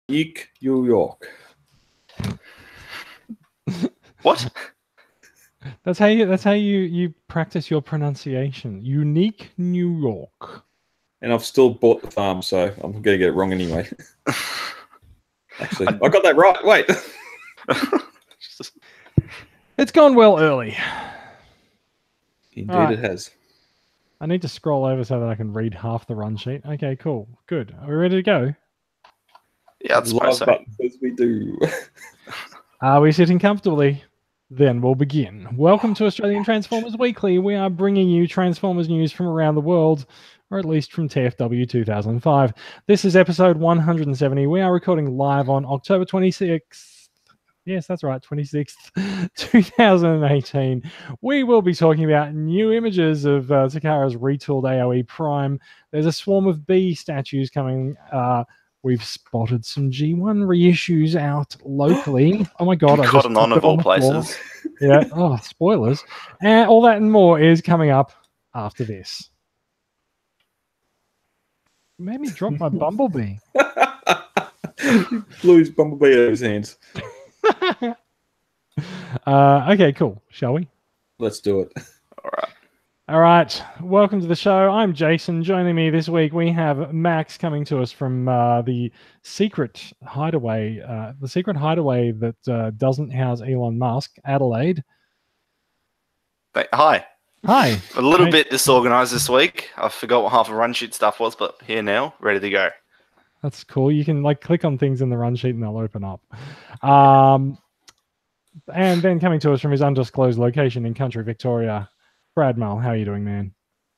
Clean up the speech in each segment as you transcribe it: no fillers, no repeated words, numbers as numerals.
Eek, New York. What? That's how you practice your pronunciation. Unique New York. And I've still bought the farm, so I'm going to get it wrong anyway. Actually, I got that right. Wait. It's gone well early. Indeed, Right. it has. I need to scroll over so that I can read half the run sheet. Okay, cool. Good. Are we ready to go? Yeah, I'd suppose so. Button says we do. Are we sitting comfortably? Then we'll begin. Welcome to Australian Transformers Weekly. We are bringing you Transformers news from around the world, or at least from TFW 2005. This is episode 170. We are recording live on October 26th. Yes, that's right, 26th, 2018. We will be talking about new images of Takara's retooled AOE Prime. There's a swarm of B statues coming. We've spotted some G1 reissues out locally. Oh my god, I just Cotton on of all places. Yeah, oh, spoilers. And all that and more is coming up after this. You made me drop my Bumblebee. He blew his Bumblebee out of his hands. Okay, cool. Shall we? Let's do it. All right. Welcome to the show. I'm Jason. Joining me this week, we have Max coming to us from the secret hideaway. The secret hideaway that doesn't house Elon Musk, Adelaide. Hi. Hi. A little bit disorganized this week. I forgot what half of run sheet stuff was, but here now, ready to go. That's cool. You can click on things in the run sheet and they'll open up. And then coming to us from his undisclosed location in country Victoria, Brad Mull. How are you doing, man?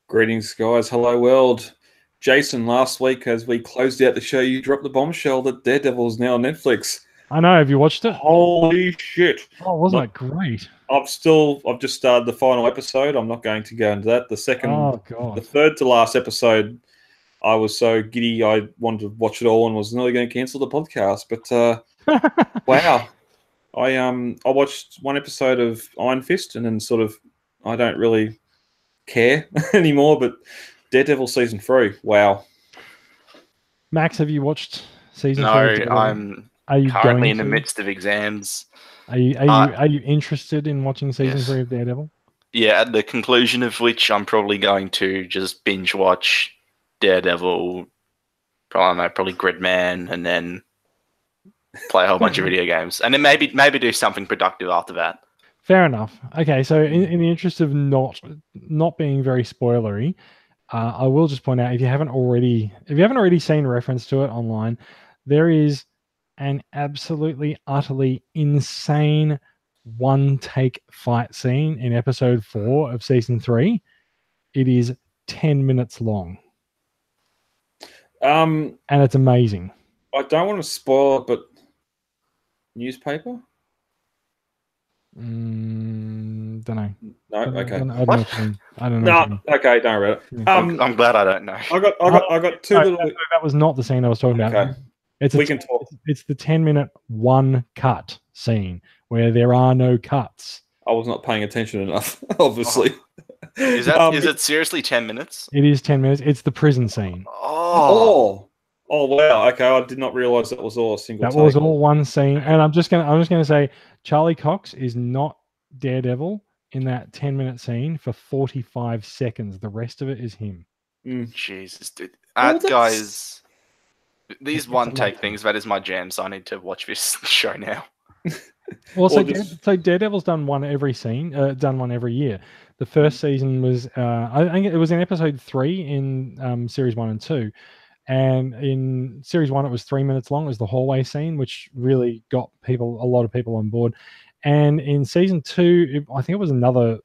Greetings, guys. Hello, world. Jason, last week as we closed out the show, you dropped the bombshell that Daredevil is now on Netflix. I know. Have you watched it? Holy shit. Oh, wasn't that great? I've just started the final episode. I'm not going to go into that. The third to last episode, I was so giddy I wanted to watch it all and was nearly going to cancel the podcast. But wow. I watched one episode of Iron Fist and then sort of I don't really care anymore, but Daredevil season 3, wow. Max, have you watched season 3? No, I'm currently in the midst of exams. Are you interested in watching season 3 of Daredevil? Yeah, at the conclusion of which I'm probably going to just binge watch Daredevil, probably Gridman, and then play a whole bunch of video games, and then maybe do something productive after that. Fair enough. Okay, so in the interest of not being very spoilery, I will just point out if you haven't already seen reference to it online, there is an absolutely utterly insane one-take fight scene in episode 4 of season 3. It is 10 minutes long, and it's amazing. I don't want to spoil it, but newspaper. Don't know. No, okay. I don't know. No, okay, don't read it. Yeah. I'm glad I don't know. I got two little. That was not the scene I was talking about. Okay. We can talk. It's the 10-minute one cut scene where there are no cuts. I was not paying attention enough, obviously. Is it seriously 10 minutes? It is 10 minutes. It's the prison scene. Oh wow! Okay, I did not realize that was all a single. That was all one scene, and I'm just gonna say Charlie Cox is not Daredevil in that 10-minute scene for 45 seconds. The rest of it is him. Jesus, dude. Guys, these one-take things, that is my jam, so I need to watch this show now. Well, so Daredevil's done one every year. The first season was, I think it was in episode 3 in series 1 and 2. And in series 1, it was 3 minutes long. It was the hallway scene, which really got a lot of people on board. And in season 2, I think it was another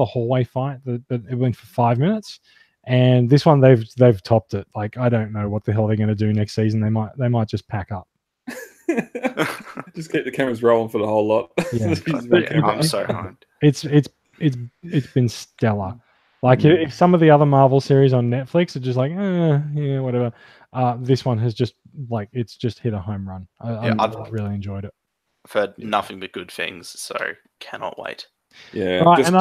hallway fight, but it went for 5 minutes. And this one, they've topped it. Like, I don't know what the hell they're going to do next season. They might just pack up. Just keep the cameras rolling for the whole lot. Yeah. I'm so hyped. It's been stellar. Like if some of the other Marvel series on Netflix are just like, yeah, whatever. This one has just it's just hit a home run. I really enjoyed it. I've heard nothing but good things, so cannot wait. Yeah, right, just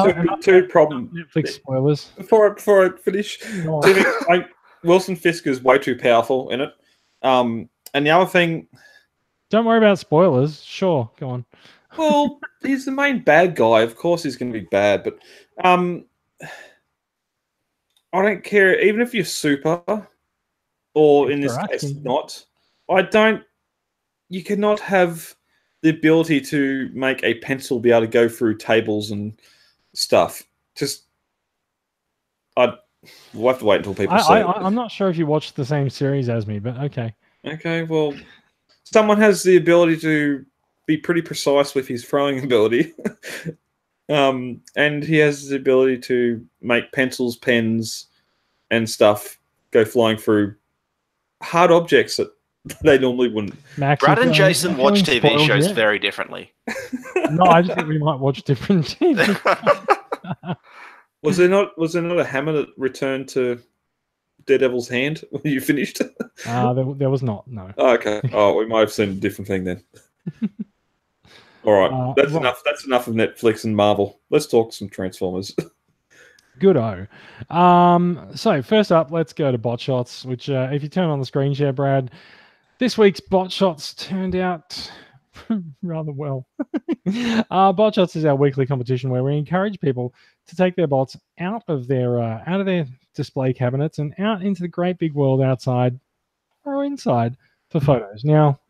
two problems. Netflix spoilers. Before I finish, Wilson Fisk is way too powerful in it. And the other thing, Don't worry about spoilers. Sure, go on. Well, he's the main bad guy. Of course, he's going to be bad, but I don't care. Even if you're super, or in this case, not. I don't. You cannot have the ability to make a pencil be able to go through tables and stuff. We'll have to wait until people see it. I'm not sure if you watched the same series as me, but okay. Okay, well, someone has the ability to be pretty precise with his throwing ability. And he has the ability to make pencils, pens, and stuff go flying through hard objects that they normally wouldn't. Max, Brad and Jason watch TV shows very differently. No, I just think we might watch different TV. Was there not a hammer that returned to Daredevil's hand when you finished? There was not. No. Oh, okay. Oh, we might have seen a different thing then. All right, that's enough. That's enough of Netflix and Marvel. Let's talk some Transformers. Good-o. So first up, let's go to bot shots. Which, if you turn on the screen share, Brad, this week's bot shots turned out rather well. Bot shots is our weekly competition where we encourage people to take their bots out of their display cabinets and out into the great big world outside or inside for photos. Now,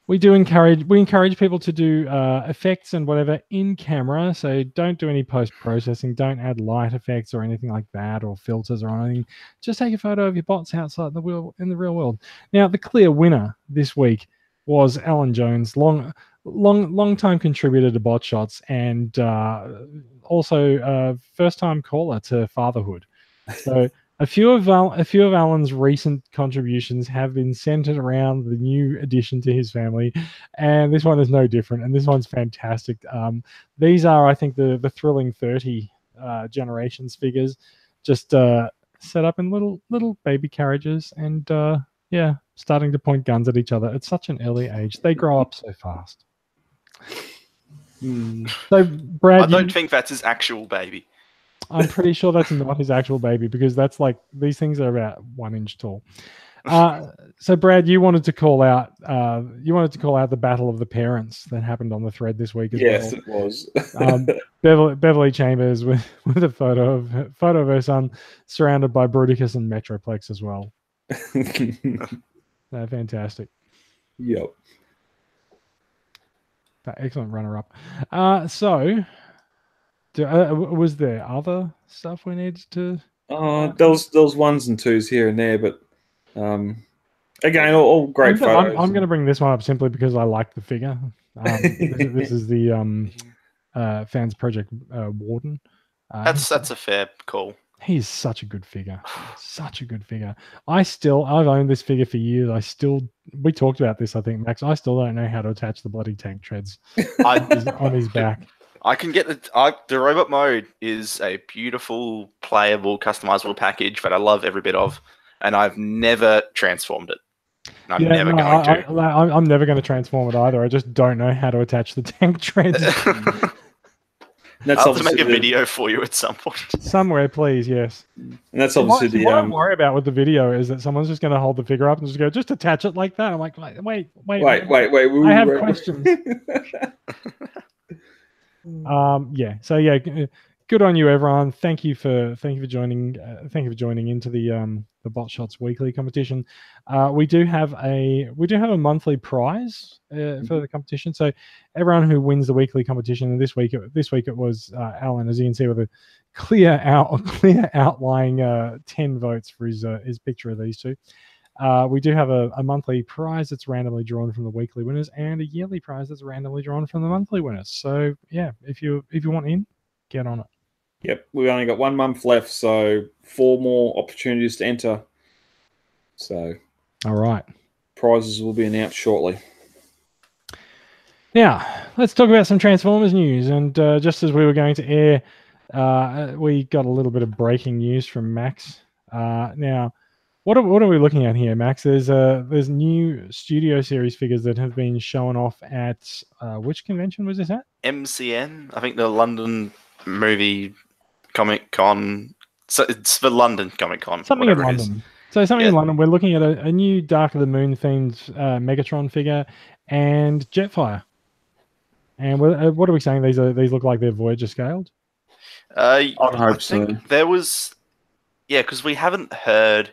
we encourage people to do effects and whatever in camera. So don't do any post-processing. Don't add light effects or anything like that, or filters or anything. Just take a photo of your bots outside in the real world. Now, the clear winner this week was Alan Jones, long time contributor to bot shots, and also first time caller to fatherhood. So a few of Alan's recent contributions have been centered around the new addition to his family, and this one is no different. And this one's fantastic. These are, I think, the thrilling 30 generations figures, just set up in little baby carriages, and starting to point guns at each other at such an early age. They grow up so fast. So, Brad, I don't think that's his actual baby. I'm pretty sure that's not his actual baby, because that's like, these things are about 1 inch tall. So, Brad, you wanted to call out the battle of the parents that happened on the thread this week as well. Yes, it was. Beverly Chambers with a photo of her son surrounded by Bruticus and Metroplex as well. Fantastic. Yep. Excellent runner-up. Was there other stuff we needed to? There was ones and twos here and there, but again, all great photos. I'm going to bring this one up simply because I like the figure. This is the Fans Project Warden. That's a fair call. He's such a good figure. Such a good figure. I've owned this figure for years. We talked about this, I think, Max. I still don't know how to attach the bloody tank treads on his back. I can get the robot mode is a beautiful, playable, customizable package that I love every bit of, and I've never transformed it. I'm never going to. I'm never going to transform it either. I just don't know how to attach the tank treads. I'll have to make a video for you at some point. Somewhere, please, yes. And that's obviously what I worry about with the video is that someone's just going to hold the figure up and just attach it like that. I'm like, wait. I have questions. Good on you, everyone. Thank you for joining. Thank you for joining into the Bot Shots weekly competition. We do have a monthly prize for the competition. So everyone who wins the weekly competition, and this week it was Alan, as you can see, with a clear outlying 10 votes for his picture of these two. We do have a monthly prize that's randomly drawn from the weekly winners, and a yearly prize that's randomly drawn from the monthly winners. So yeah, if you want in, get on it. Yep, we've only got 1 month left, so 4 more opportunities to enter. So, all right, prizes will be announced shortly. Now, let's talk about some Transformers news. And just as we were going to air, we got a little bit of breaking news from Max. Now, what are we looking at here, Max? There's new Studio Series figures that have been shown off at which convention was this at? MCN, I think the London Movie Comic Con. So it's the London Comic Con. Something in London. So something in London, we're looking at a new Dark of the Moon themed Megatron figure and Jetfire. And what are we saying? These look like they're Voyager scaled? I hope so. There was, because we haven't heard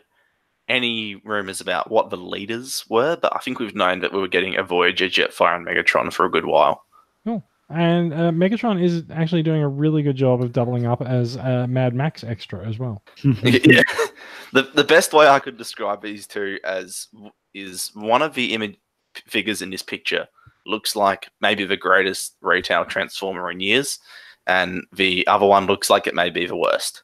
any rumors about what the leaders were, but I think we've known that we were getting a Voyager, Jetfire, and Megatron for a good while. Cool. And Megatron is actually doing a really good job of doubling up as a Mad Max extra as well. Yeah. The best way I could describe these two as is one of the image figures in this picture looks like maybe the greatest retail transformer in years, and the other one looks like it may be the worst.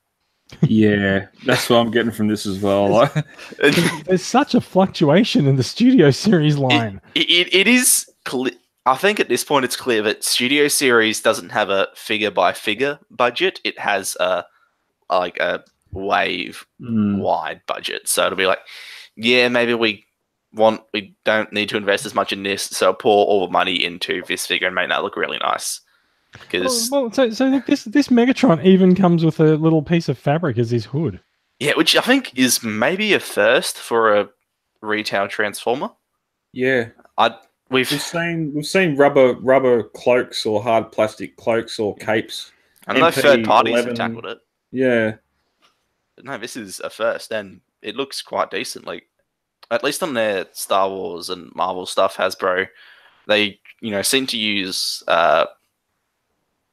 Yeah, that's what I'm getting from this as well. There's such a fluctuation in the Studio Series line. It is clear. I think at this point it's clear that Studio Series doesn't have a figure-by-figure budget. It has a wave-wide budget. So it'll be like, maybe we don't need to invest as much in this, so pour all the money into this figure and make that look really nice. So look, this Megatron even comes with a little piece of fabric as his hood. Yeah, which I think is maybe a first for a retail transformer. Yeah, we've seen rubber cloaks or hard plastic cloaks or capes. I know third parties have tackled it. Yeah, no, this is a first, and it looks quite decent. Like, at least on their Star Wars and Marvel stuff, Hasbro, they seem to use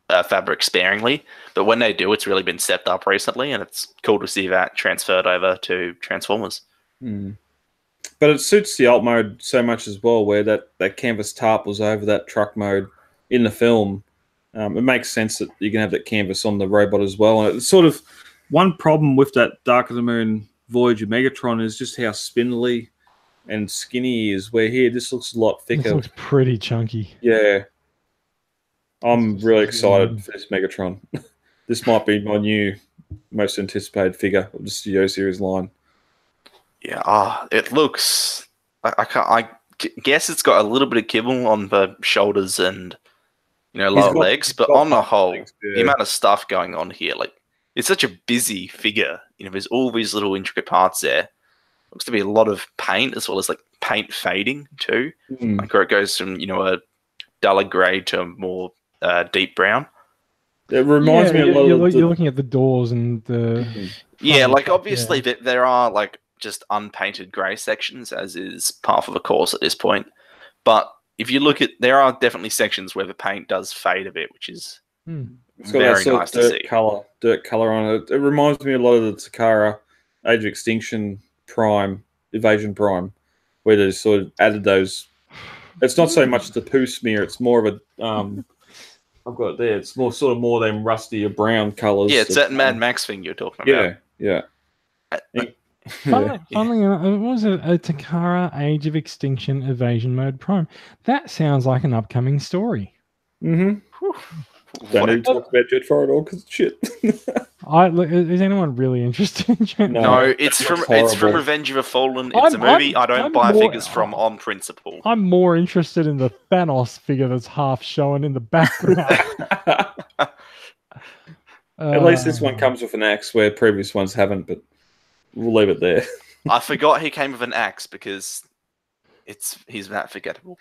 fabric sparingly, but when they do, it's really been stepped up recently, and it's cool to see that transferred over to Transformers. But it suits the alt mode so much as well, where that canvas tarp was over that truck mode in the film. It makes sense that you can have that canvas on the robot as well. And it's sort of one problem with that Dark of the Moon Voyager Megatron is just how spindly and skinny he is, where here this looks a lot thicker. This looks pretty chunky. Yeah. I'm really excited for this Megatron. This might be my new most anticipated figure of the Studio Series line. Yeah, it looks. I guess it's got a little bit of kibble on the shoulders and lower legs, but on the whole, the amount of stuff going on here, like, it's such a busy figure. There's all these little intricate parts there. Looks to be a lot of paint as well as like paint fading too. Like where it goes from a duller grey to a more deep brown. It reminds me a lot of you're looking at the doors and the like obviously there are like just unpainted grey sections, as is par of the course at this point. But if you look at, there are definitely sections where the paint does fade a bit, which is it's got very that nice to see. Dirt color on it. It reminds me a lot of the Takara Age of Extinction Prime, Evasion Prime, where they sort of added those. It's not so much the poo smear; it's more of a. I've got it there. It's more them rusty or brown colors. Yeah, it's that Mad Max thing you're talking about. Yeah. Funnily enough, it was a Takara Age of Extinction Evasion Mode Prime. That sounds like an upcoming story. Don't need to talk about Jetfire at all because it's shit. Is anyone really interested in Jetfire? No, it's from Revenge of the Fallen. It's a movie I don't buy figures from on principle. I'm more interested in the Thanos figure that's half showing in the background. At least this one comes with an axe where previous ones haven't, but we'll leave it there. I forgot he came with an axe because he's that forgettable.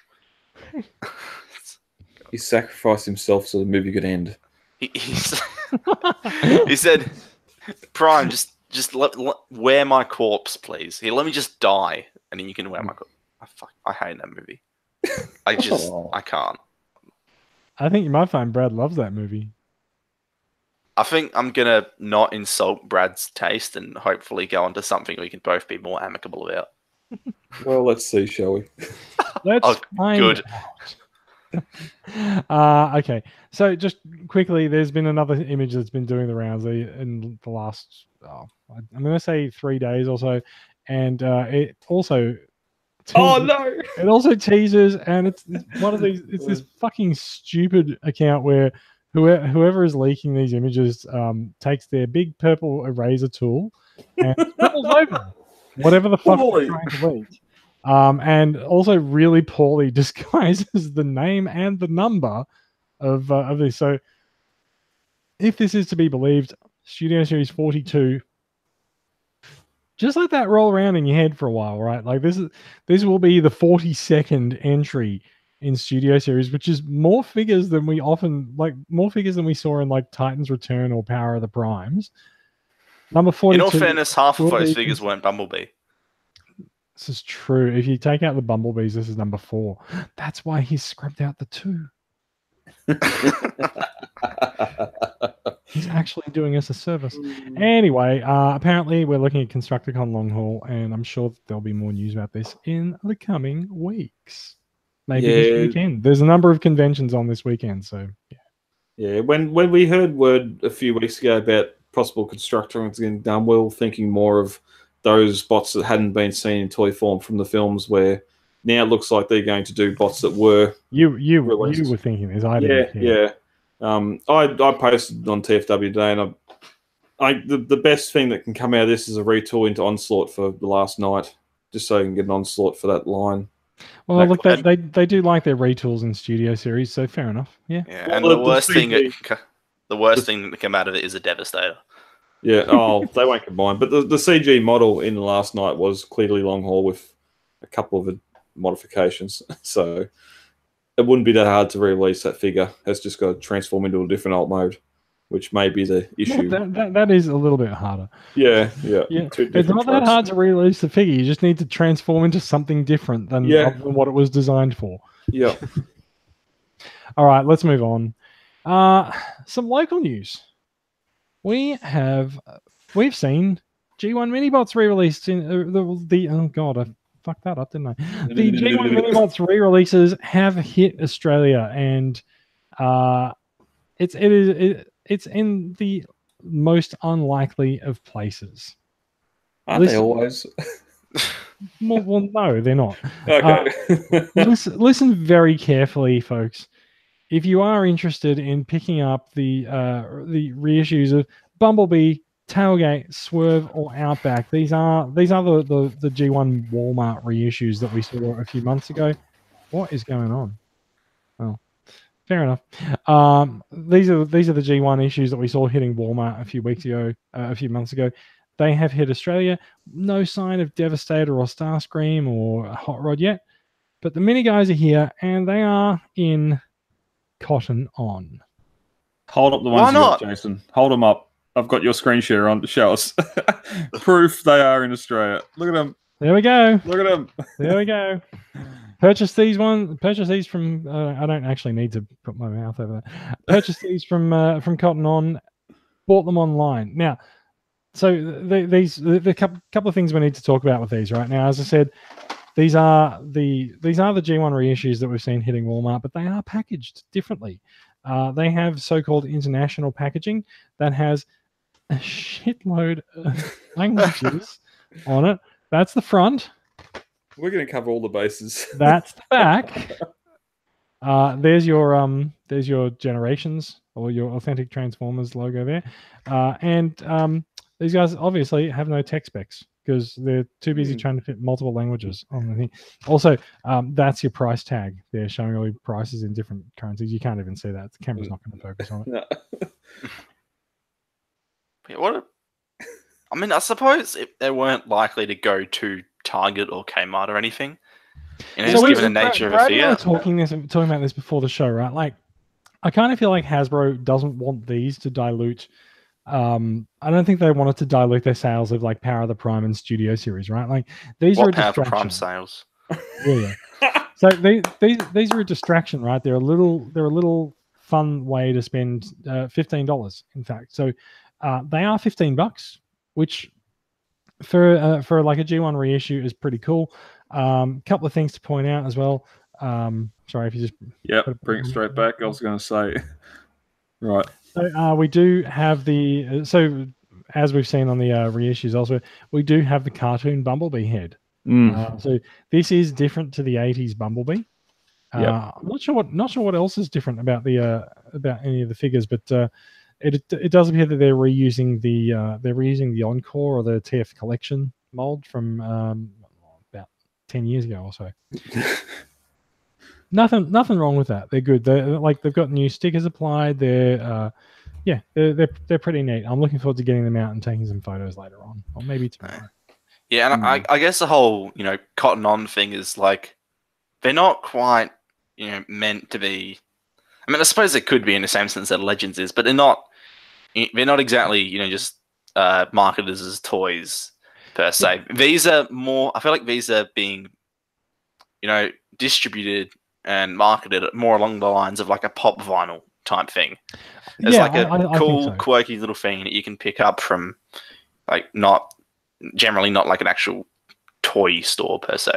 He sacrificed himself so the movie could end. He said, "Prime, just wear my corpse, please. Here, let me just die, and then you can wear my corpse." I hate that movie. I can't. I think you might find Brad loves that movie. I think I'm gonna not insult Brad's taste and hopefully go on to something we can both be more amicable about. Well, let's see, shall we? Let's find out. Okay, so just quickly, there's been another image that's been doing the rounds in the last, I'm going to say 3 days or so, and it also it also teases, and it's one of these. It's this fucking stupid account where whoever is leaking these images takes their big purple eraser tool and scribbles over whatever the fuck they're trying to leak. And also really poorly disguises the name and the number of this. So if this is to be believed, Studio Series 42 just let that roll around in your head for a while, right? Like this will be the 42nd entry in Studio Series, which is more figures than we saw in like Titan's Return or Power of the Primes. Number 42. In all fairness, half of those figures weren't Bumblebee. This is true. If you take out the Bumblebees, this is number 4. That's why he scrubbed out the 2. He's actually doing us a service. Anyway, apparently we're looking at Constructicon long haul, and I'm sure there'll be more news about this in the coming weeks. Maybe this weekend. There's a number of conventions on this weekend, so yeah. Yeah, when we heard word a few weeks ago about possible Constructicons getting done, we were thinking more of those bots that hadn't been seen in toy form from the films, where now it looks like they're going to do bots that were you were thinking this. I didn't. Yeah. I posted on TFW today, and the best thing that can come out of this is a retool into Onslaught for the last night, just so you can get an Onslaught for that line. Well, look, they do like their retools in Studio Series, so fair enough. Yeah. Yeah, and the worst thing that came out of it is a Devastator. Yeah. Oh, they won't combine. But the CG model in the last night was clearly long haul with a couple of modifications, so it wouldn't be that hard to re-release that figure. It's just got to transform into a different alt mode, which may be the issue. That is a little bit harder. Yeah. It's not that hard to re-release the figure. You just need to transform into something different than what it was designed for. Yeah. All right, let's move on. Some local news. We've seen G1 Minibots re-released in the oh god, I fucked that up, didn't I? The G1 Minibots re-releases have hit Australia, and it's in the most unlikely of places. Aren't they always? Well, no, they're not. Okay. Listen very carefully, folks. If you are interested in picking up the reissues of Bumblebee, Tailgate, Swerve, or Outback, these are the G1 Walmart reissues that we saw a few months ago. What is going on? Oh, fair enough. These are the G1 issues that we saw hitting Walmart a few months ago. They have hit Australia. No sign of Devastator or Starscream or Hot Rod yet, but the mini guys are here, and they are in Cotton On. Hold up the ones you got, Jason. Hold them up. I've got your screen share on to show us. Proof they are in Australia. Look at them. There we go. Look at them. There we go. Purchase these from. I don't actually need to put my mouth over that. Purchase these from Cotton On. Bought them online. Now, so the couple of things we need to talk about with these right now. As I said, these are the G1 reissues that we've seen hitting Walmart, but they are packaged differently. They have so-called international packaging that has a shitload of languages on it. That's the front. We're going to cover all the bases. That's the back. There's your Generations or your Authentic Transformers logo there, and these guys obviously have no tech specs because they're too busy trying to fit multiple languages on the thing. Also, that's your price tag. They're showing all your prices in different currencies. You can't even see that. The camera's not going to focus on it. I suppose if they weren't likely to go to Target or Kmart or anything. So given the nature of a figure. Talking about this before the show, right? Like, I kind of feel like Hasbro doesn't want these to dilute. I don't think they wanted to dilute their sales of like Power of the Prime and Studio Series, right? Like these are a distraction. Power of the Prime sales. Yeah. So these are a distraction, right? They're a little fun way to spend $15, in fact. So they are $15, which for like a G1 reissue is pretty cool. Couple of things to point out as well. Sorry if you just bring it straight back. I was going to say, right. So we do have so as we've seen on the reissues also, we do have the cartoon Bumblebee head. So this is different to the 80s Bumblebee. I'm not sure what else is different about any of the figures, but it does appear that they're reusing the Encore or the TF Collection mold from about 10 years ago or so. Nothing wrong with that. They're good. They've got new stickers applied. They're pretty neat. I'm looking forward to getting them out and taking some photos later on, or maybe tomorrow. Yeah, and I guess the whole, Cotton On thing is like, they're not quite, meant to be. I mean, I suppose they could be in the same sense that Legends is, but they're not. They're not exactly, just marketed as toys per se. Yeah. These are more. I feel like these are being, distributed and marketed more along the lines of like a pop vinyl type thing. It's like a cool, quirky little thing that you can pick up from, like, not like an actual toy store per se.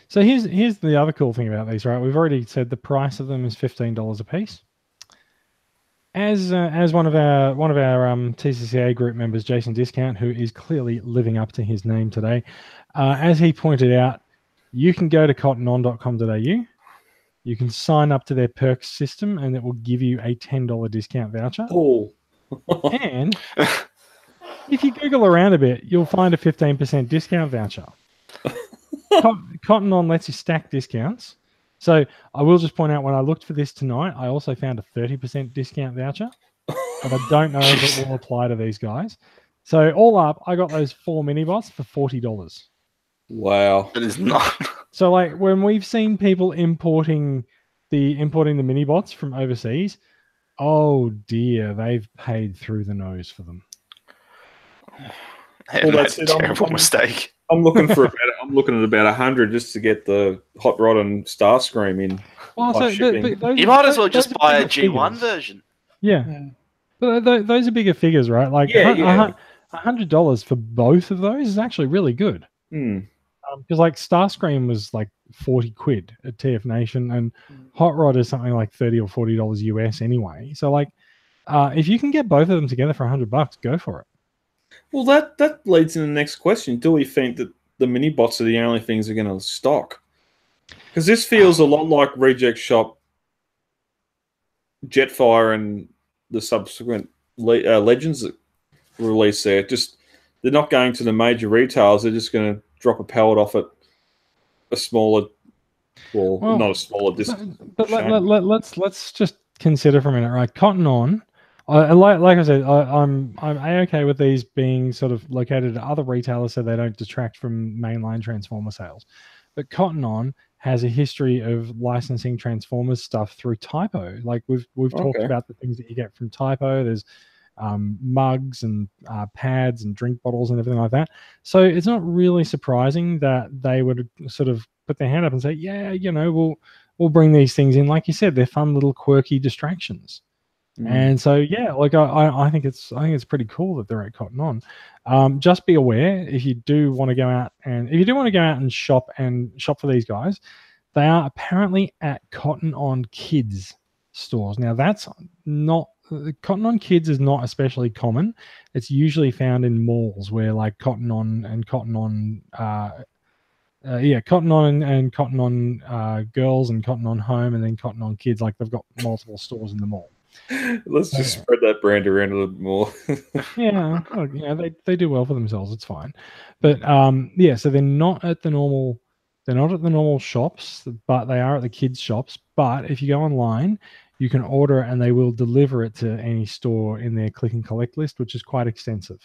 So here's the other cool thing about these, right? We've already said the price of them is $15 a piece. As one of our TCCA group members, Jason Discount, who is clearly living up to his name today, as he pointed out, you can go to cottonon.com.au. You can sign up to their perks system, and it will give you a $10 discount voucher. Oh. And if you Google around a bit, you'll find a 15% discount voucher. Cotton On lets you stack discounts. So I will just point out, when I looked for this tonight, I also found a 30% discount voucher, but I don't know if it will apply to these guys. So all up, I got those 4 mini bots for $40. Wow. It is not. So like when we've seen people importing the mini bots from overseas, oh dear, they've paid through the nose for them. Well, that's a terrible mistake. I'm looking at about 100 just to get the Hot Rod and Starscream in. Well, so you might as well just buy a G1 version. Yeah. But those are bigger figures, right? Like $100 for both of those is actually really good. Because like Starscream was like 40 quid at TF Nation, and Hot Rod is something like $30 or $40 US anyway. So like, if you can get both of them together for $100, go for it. Well, that leads into the next question. Do we think that the mini bots are the only things they're going to stock? Because this feels a lot like Reject Shop, Jetfire, and the subsequent Legends that released there. Just they're not going to the major retailers. They're just going to drop a pallet off at a smaller, well not a smaller distance. But let's just consider for a minute, right? Cotton On. Like I said, I'm A-okay with these being sort of located at other retailers so they don't detract from mainline Transformer sales. But Cotton On has a history of licensing Transformers stuff through Typo. Like we've talked about the things that you get from Typo. There's mugs and pads and drink bottles and everything like that. So it's not really surprising that they would sort of put their hand up and say, yeah, we'll bring these things in. Like you said, they're fun little quirky distractions. And so, yeah, like I think it's pretty cool that they're at Cotton On. Just be aware, if you do want to go out and shop for these guys, they are apparently at Cotton On Kids stores. Now that's not Cotton On Kids is not especially common. It's usually found in malls where like Cotton On and Cotton On Cotton On and Cotton On Girls and Cotton On Home and then Cotton On Kids, like they've got multiple stores in the mall. Let's just spread that brand around a little bit more. They do well for themselves. It's fine, but so they're not at the normal shops, but they are at the kids shops. But if you go online, you can order it and they will deliver it to any store in their click and collect list, which is quite extensive.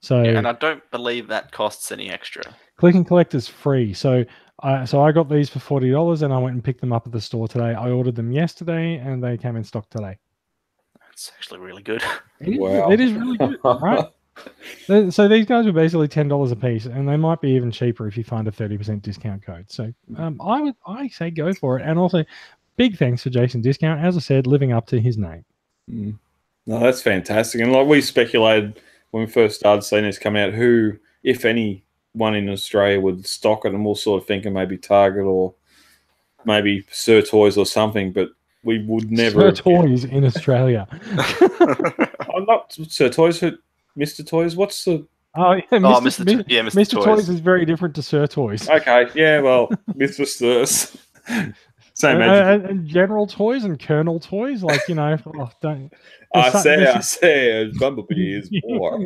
So and I don't believe that costs any extra. Click and collect is free. So I got these for $40 and I went and picked them up at the store today. I ordered them yesterday and they came in stock today. That's actually really good. Wow. It is really good, right? So these guys were basically $10 a piece, and they might be even cheaper if you find a 30% discount code. So I say go for it. And also, big thanks to Jason Discount, as I said, living up to his name. No, that's fantastic. And like we speculated when we first started seeing this come out, who, if anyone in Australia, would stock it, and we're sort of thinking maybe Target or maybe Sir Toys or something, but we would never. Sir Toys in Australia. I'm not Sir Toys. Mr. Toys. What's the? Mr. Toys is very different to Sir Toys. Okay, yeah, well, Mr. Stirs. Same and General Toys and Colonel Toys, like don't. I say, Bumblebee is war.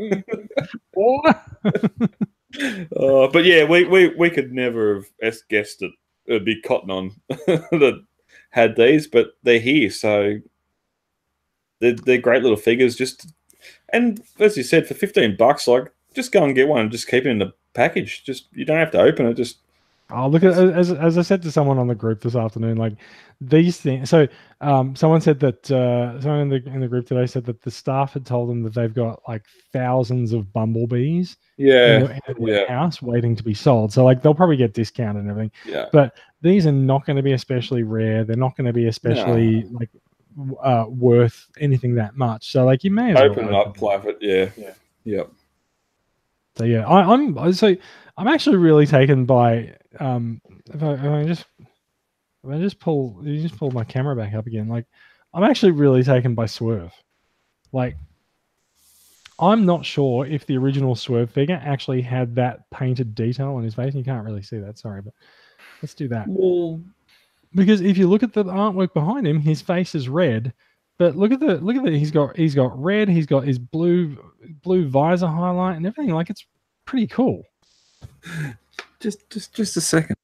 But yeah, we could never have guessed it'd be Cotton On that had these, but they're here, so they're great little figures. And as you said, for $15, like just go and get one and just keep it in the package. Just you don't have to open it. Just look at as I said to someone on the group this afternoon, like these things. So someone said that someone in the group today said that the staff had told them that they've got like thousands of bumblebees in the warehouse waiting to be sold. So like they'll probably get discounted and everything. Yeah. But these are not going to be especially rare. They're not going to be especially worth anything that much. So like you may as well open it up, play with it. Yeah. So yeah, I'm actually really taken by if I just pull my camera back up again. Like I'm actually really taken by Swerve. Like I'm not sure if the original Swerve figure actually had that painted detail on his face. You can't really see that, sorry, but let's do that. Well, because if you look at the artwork behind him, his face is red. But look at the he's got red, he's got his blue visor highlight and everything. Like it's pretty cool. Just a second.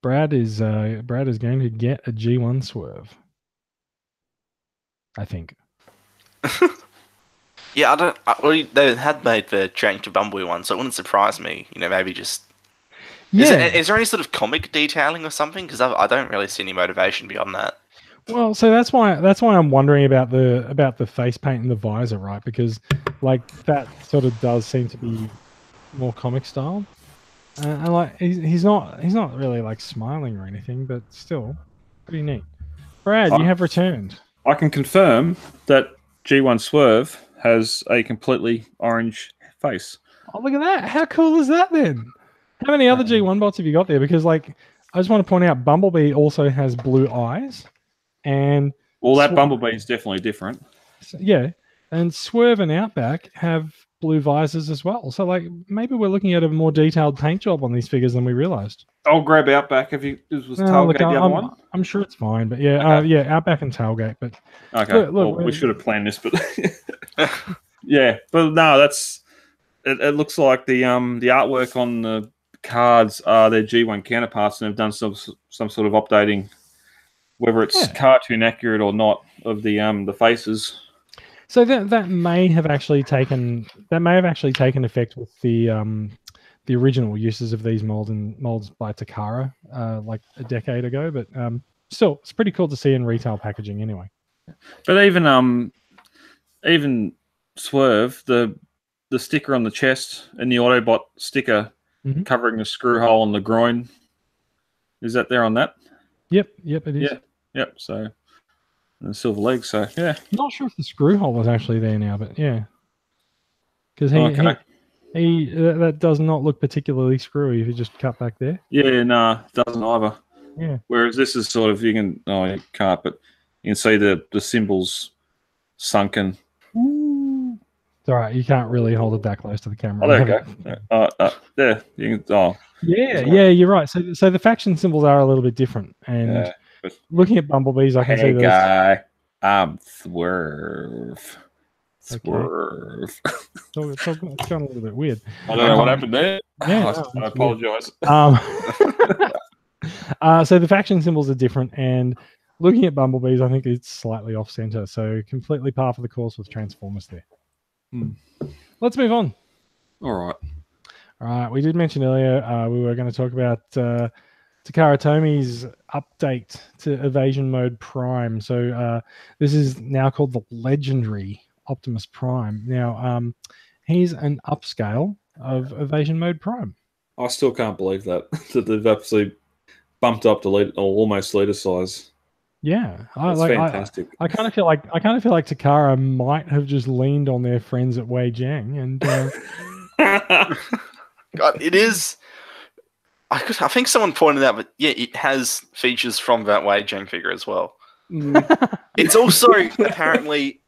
Brad is going to get a G1 Swerve, I think. Yeah, they had made the change to Bumblebee one, so it wouldn't surprise me. Maybe just. Yeah. Is there any sort of comic detailing or something? Because I don't really see any motivation beyond that. Well, so that's why I'm wondering about the face paint and the visor, right? Because like that sort of does seem to be more comic style, and like he's not really like smiling or anything, but still pretty neat. Brad, you have returned. I can confirm that G1 Swerve has a completely orange face. Oh, look at that! How cool is that then? How many other G1 bots have you got there? Because like I just want to point out, Bumblebee also has blue eyes. And that Bumblebee is definitely different. Yeah, and Swerve and Outback have blue visors as well. So like maybe we're looking at a more detailed paint job on these figures than we realized. I'll grab Outback if you was Tailgate the other one. I'm sure it's fine, but yeah, okay. Outback and Tailgate. But okay, look, we should have planned this, but yeah, but no, that's it. Looks like the artwork on the cards are their G1 counterparts, and they've done some sort of updating. Whether it's cartoon accurate or not of the faces. So that may have actually taken effect with the original uses of these molds by Takara like a decade ago, but still it's pretty cool to see in retail packaging anyway. But even Swerve, the sticker on the chest and the Autobot sticker covering the screw hole on the groin, is that there on that? Yep, it is. Yep. So, and the silver legs. So, yeah. Not sure if the screw hole was actually there now, but yeah, because he that does not look particularly screwy if you just cut back there. Yeah, no, it doesn't either. Yeah. Whereas this is sort of you can't, but you can see the symbols sunken. Ooh. It's all right. You can't really hold it that close to the camera. Oh, there you go. There. You can. Oh. Yeah, you're right. So the faction symbols are a little bit different, and looking at Bumblebees, I can see those. Hey guy, I'm Swerve. Swerve. Okay. It's gone a little bit weird. I don't know what happened there. Yeah, I apologize. So the faction symbols are different, and looking at Bumblebees, I think it's slightly off center. So completely par for the course with Transformers there. Let's move on. All right. We did mention earlier we were going to talk about Takara Tomi's update to Evasion Mode Prime. So this is now called the Legendary Optimus Prime. Now, he's an upscale of Evasion Mode Prime. I still can't believe that they've actually bumped up to almost leader size. Yeah, it's fantastic. I kind of feel like Takara might have just leaned on their friends at Wei Jiang and. God, it is. I think someone pointed out, but yeah, it has features from that Wei Jiang figure as well. It's also apparently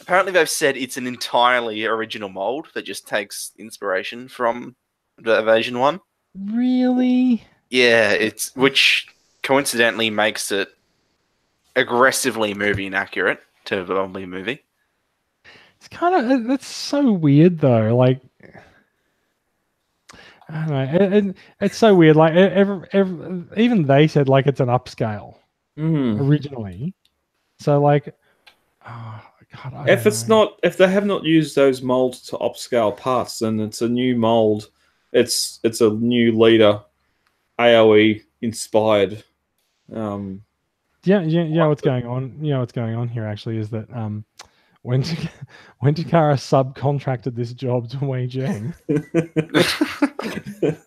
they've said it's an entirely original mold that just takes inspiration from the Evasion one. Really? Yeah, which coincidentally makes it aggressively movie inaccurate to the Bumblebee movie. It's kind of that's so weird though. Like, I don't know. It's so weird. Like, even they said like it's an upscale originally. So like, God, if they have not used those molds to upscale parts, then it's a new mold. It's a new leader, AOE inspired. Yeah. What's going on? What's going on here actually is that when Takara subcontracted this job to Wei Jiang,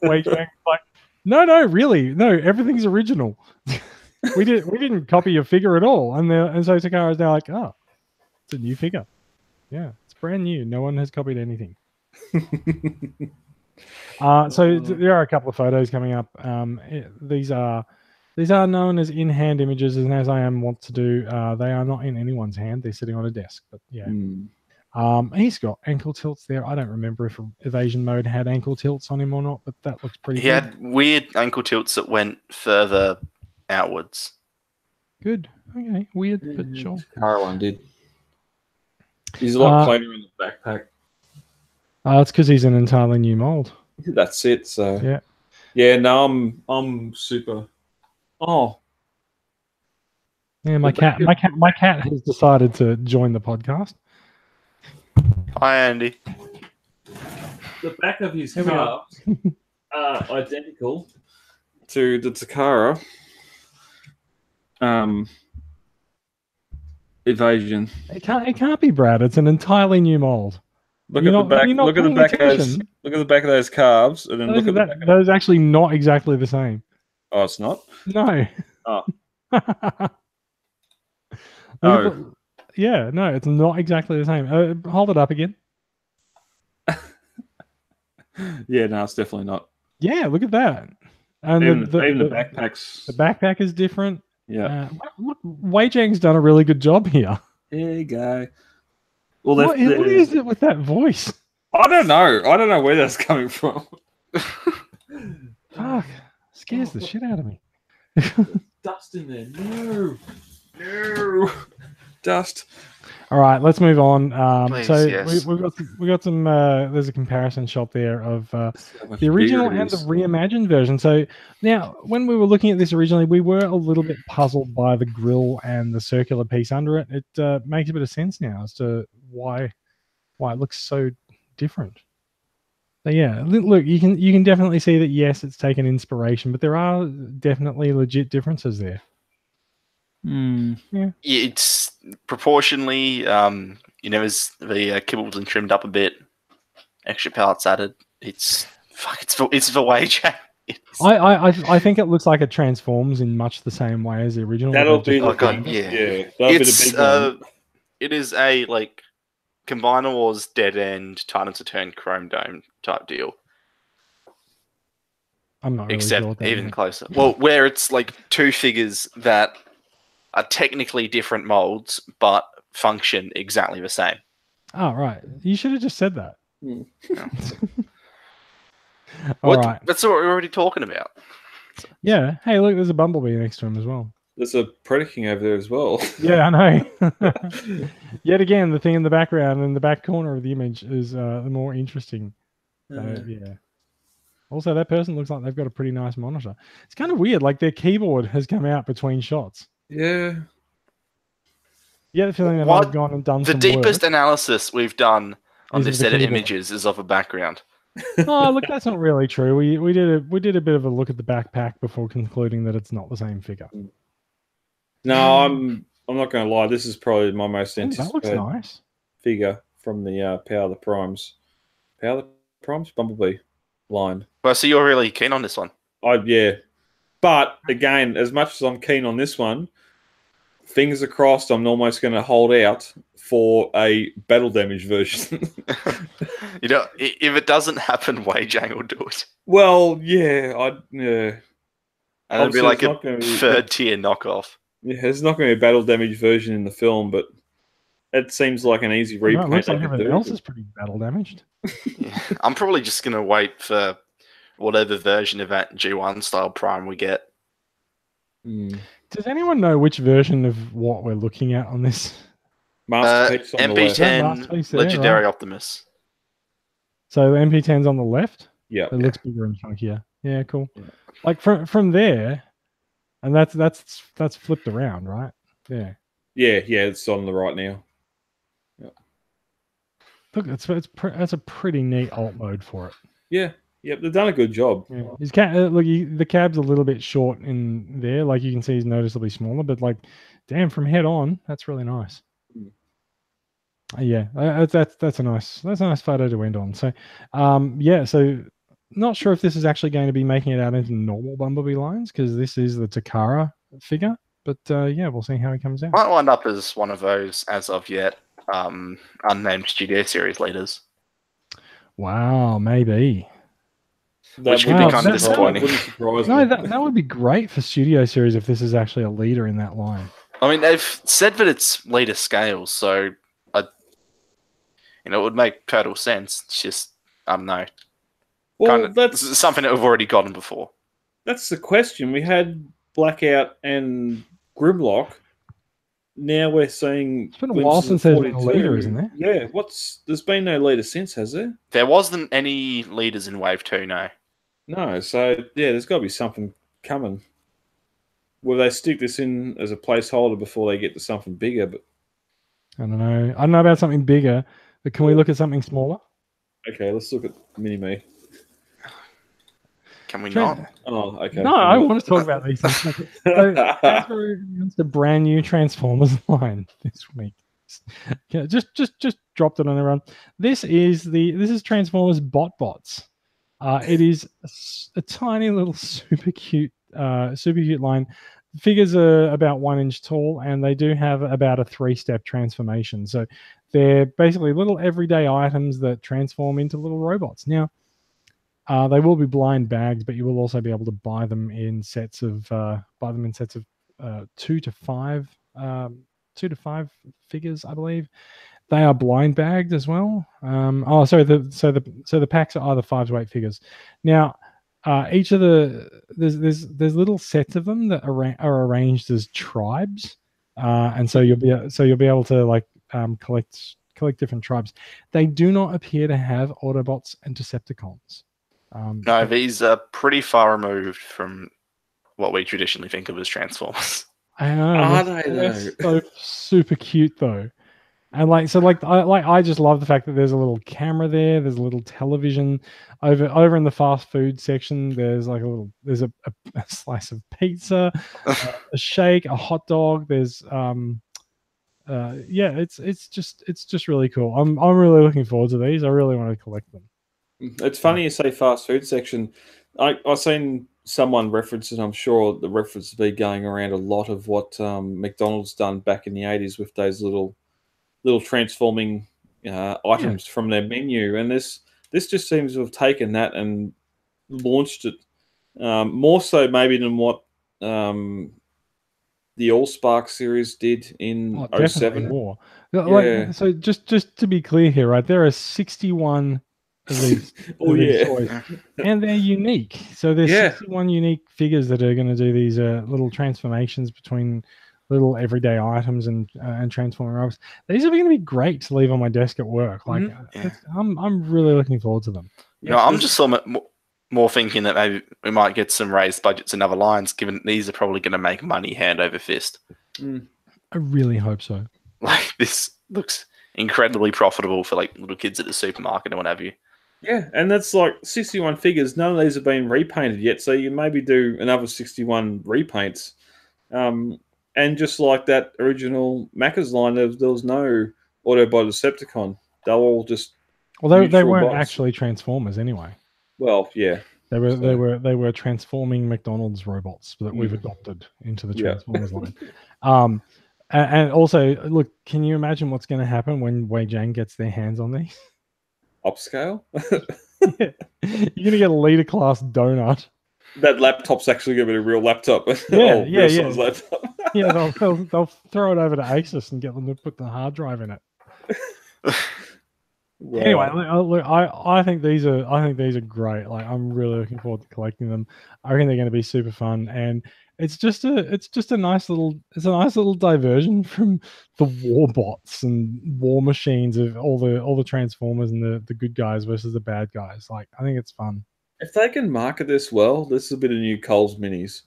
Wei Jiang's like, no, really, no, everything's original. we didn't copy your figure at all, and so Takara's now like, oh, it's a new figure. Yeah, it's brand new. No one has copied anything. So there are a couple of photos coming up. These are known as in-hand images, and as I am wont to do, they are not in anyone's hand. They're sitting on a desk. But yeah, he's got ankle tilts there. I don't remember if evasion mode had ankle tilts on him or not, but that looks pretty. He had weird ankle tilts that went further outwards. Good. Okay. Weird, but sure. Caroline did. He's a lot cleaner in the backpack. It's because he's an entirely new mold. That's it. So yeah. No, I'm super. Oh, yeah. My cat has decided to join the podcast. Hi, Andy. The back of his calves are identical to the Takara evasion. It can't be, Brad. It's an entirely new mold. Look at the back. Look at the back of those. Look at the back of those calves, and then look at the back. Those actually not exactly the same. Oh, it's not. No. Oh. Yeah, no, it's not exactly the same. Hold it up again. Yeah, no, it's definitely not. Yeah, look at that. And even the backpacks. The backpack is different. Yeah. Look, Wei Jiang's done a really good job here. Hey, guy. Well, what is it with that voice? I don't know where that's coming from. Fuck. Scares the shit out of me. Dust in there. No. Dust. All right, let's move on. Please, so yes. we got some. There's a comparison shot there of the original and the reimagined version. So now, when we were looking at this originally, we were a little bit puzzled by the grill and the circular piece under it. It makes a bit of sense now as to why it looks so different. So yeah, look, you can definitely see that. Yes, it's taken inspiration, but there are definitely legit differences there. Yeah, it's proportionally, as the kibbled and trimmed up a bit, extra pellets added. It's for wage. I think it looks like it transforms in much the same way as the original. That'll be That'll be the big one. It is a Combiner Wars Dead End Titans Return Chrome Dome type deal. I'm not really except sure what that even means. closer. Well, where it's two figures that are technically different molds, but function exactly the same. Oh, right. You should have just said that. Yeah. All right. That's what we're already talking about. Yeah. Hey, look, there's a bumblebee next to him as well. There's a Predaking over there as well. Yeah, I know. Yet again, the thing in the background, in the back corner of the image, is the more interesting. Yeah. Also, that person looks like they've got a pretty nice monitor. It's kind of weird. Like their keyboard has come out between shots. Yeah. Yeah, the feeling they might have gone and done the some deepest work. analysis we've done on this set of images is of a background. Oh, look, that's not really true. We did a bit of a look at the backpack before concluding that it's not the same figure. No, I'm not going to lie. This is probably my most anticipated that looks nice. figure from the Power of the Primes. Power of the Primes? Bumblebee line. Well, so you're really keen on this one? Yeah. But, again, as much as I'm keen on this one, fingers are crossed, I'm almost going to hold out for a battle damage version. If it doesn't happen, Wei Jiang will do it. Well, yeah. And it'll be like a third-tier knockoff. Yeah, there's not going to be a battle damage version in the film, but it seems like an easy repaint. It looks like everything else is pretty battle damaged. Yeah. I'm probably just going to wait for whatever version of that G1 style Prime we get. Does anyone know which version of what we're looking at on this? Masterpiece on MP10 the left. Legendary Optimus. So the MP10's on the left? Yeah. It looks bigger and chunkier. Yeah, cool. Yeah. Like from there, and that's flipped around, right? Yeah. Yeah, it's on the right now. look, that's a pretty neat alt mode for it. Yeah, yep, they've done a good job. Yeah. His the cab's a little bit short in there. Like you can see, he's noticeably smaller. But like, damn, from head on, that's really nice. Yeah, that's a nice photo to end on. So, yeah, so not sure if this is actually going to be making it out into normal Bumblebee lines because this is the Takara figure. But yeah, we'll see how he comes out. Might wind up as one of those as of yet unnamed Studio Series leaders. Wow, maybe. Which could be kind of disappointing. That would be great for Studio Series if this is actually a leader in that line. I mean, they've said that it's leader scales, so it would make total sense. It's just, I don't know. Well, that's something that we've already gotten before. That's the question. We had Blackout and Grimlock. Now we're seeing... It's been a while since there's been a leader, isn't there? Yeah, there's been no leader since, has there? There wasn't any leaders in Wave 2, no. No, so yeah, there's got to be something coming. Will they stick this in as a placeholder before they get to something bigger? But I don't know. I don't know about something bigger, but can we look at something smaller? Okay, let's look at Mini-Me. Can we not? Oh, okay. No, I want to talk about these things. So, Hasbro announced a brand new Transformers line this week. Yeah, just dropped it on everyone. This is Transformers Bots. It is a tiny little super cute line. The figures are about 1 inch tall, and they do have about a 3-step transformation. So they're basically little everyday items that transform into little robots. Now, they will be blind bagged, but you will also be able to buy them in sets of 2 to 5 figures, I believe. They are blind bagged as well. The packs are either 5 to 8 figures. Now, each of there's little sets of them that are arranged as tribes, and so you'll be able to like collect different tribes. They do not appear to have Autobots and Decepticons. No, these are pretty far removed from what we traditionally think of as Transformers. I know. Are they though? So super cute though. And I just love the fact that there's a little camera there. There's a little television over in the fast food section. There's like a slice of pizza, a shake, a hot dog. There's it's just really cool. I'm really looking forward to these. I really want to collect them. It's funny you say fast food section. I've seen someone reference it. I'm sure the reference will be going around a lot of what McDonald's done back in the 80s with those little transforming items from their menu, and this just seems to have taken that and launched it more so maybe than what the Allspark series did in 07. More. Yeah. So just to be clear here, right? There are 61 of these toys, and they're unique. So there's 61 unique figures that are going to do these little transformations between little everyday items and transforming robots. These are going to be great to leave on my desk at work. Like, I'm really looking forward to them. No, I'm just more thinking that maybe we might get some raised budgets in other lines, given these are probably going to make money hand over fist. I really hope so. Like, this looks incredibly profitable for like little kids at the supermarket and what have you. Yeah, and that's like 61 figures. None of these have been repainted yet, so you maybe do another 61 repaints. And just like that original Macca's line, there was no Autobot Decepticon. They were all just they weren't actually Transformers anyway. Well, yeah, they were transforming McDonald's robots that we've adopted into the Transformers line. And also, look, can you imagine what's going to happen when Wei Jiang gets their hands on these? Upscale? You're going to get a leader class donut. That laptop's actually going to be a real laptop. Yeah. Laptop. Yeah, they'll throw it over to Asus and get them to put the hard drive in it. Wow. Anyway, look, I think these are great. Like, I'm really looking forward to collecting them. I reckon they're going to be super fun, and it's just a nice little diversion from the war bots and war machines of all the Transformers and the good guys versus the bad guys. Like, I think it's fun. If they can market this well, this is a bit of new Coles Minis.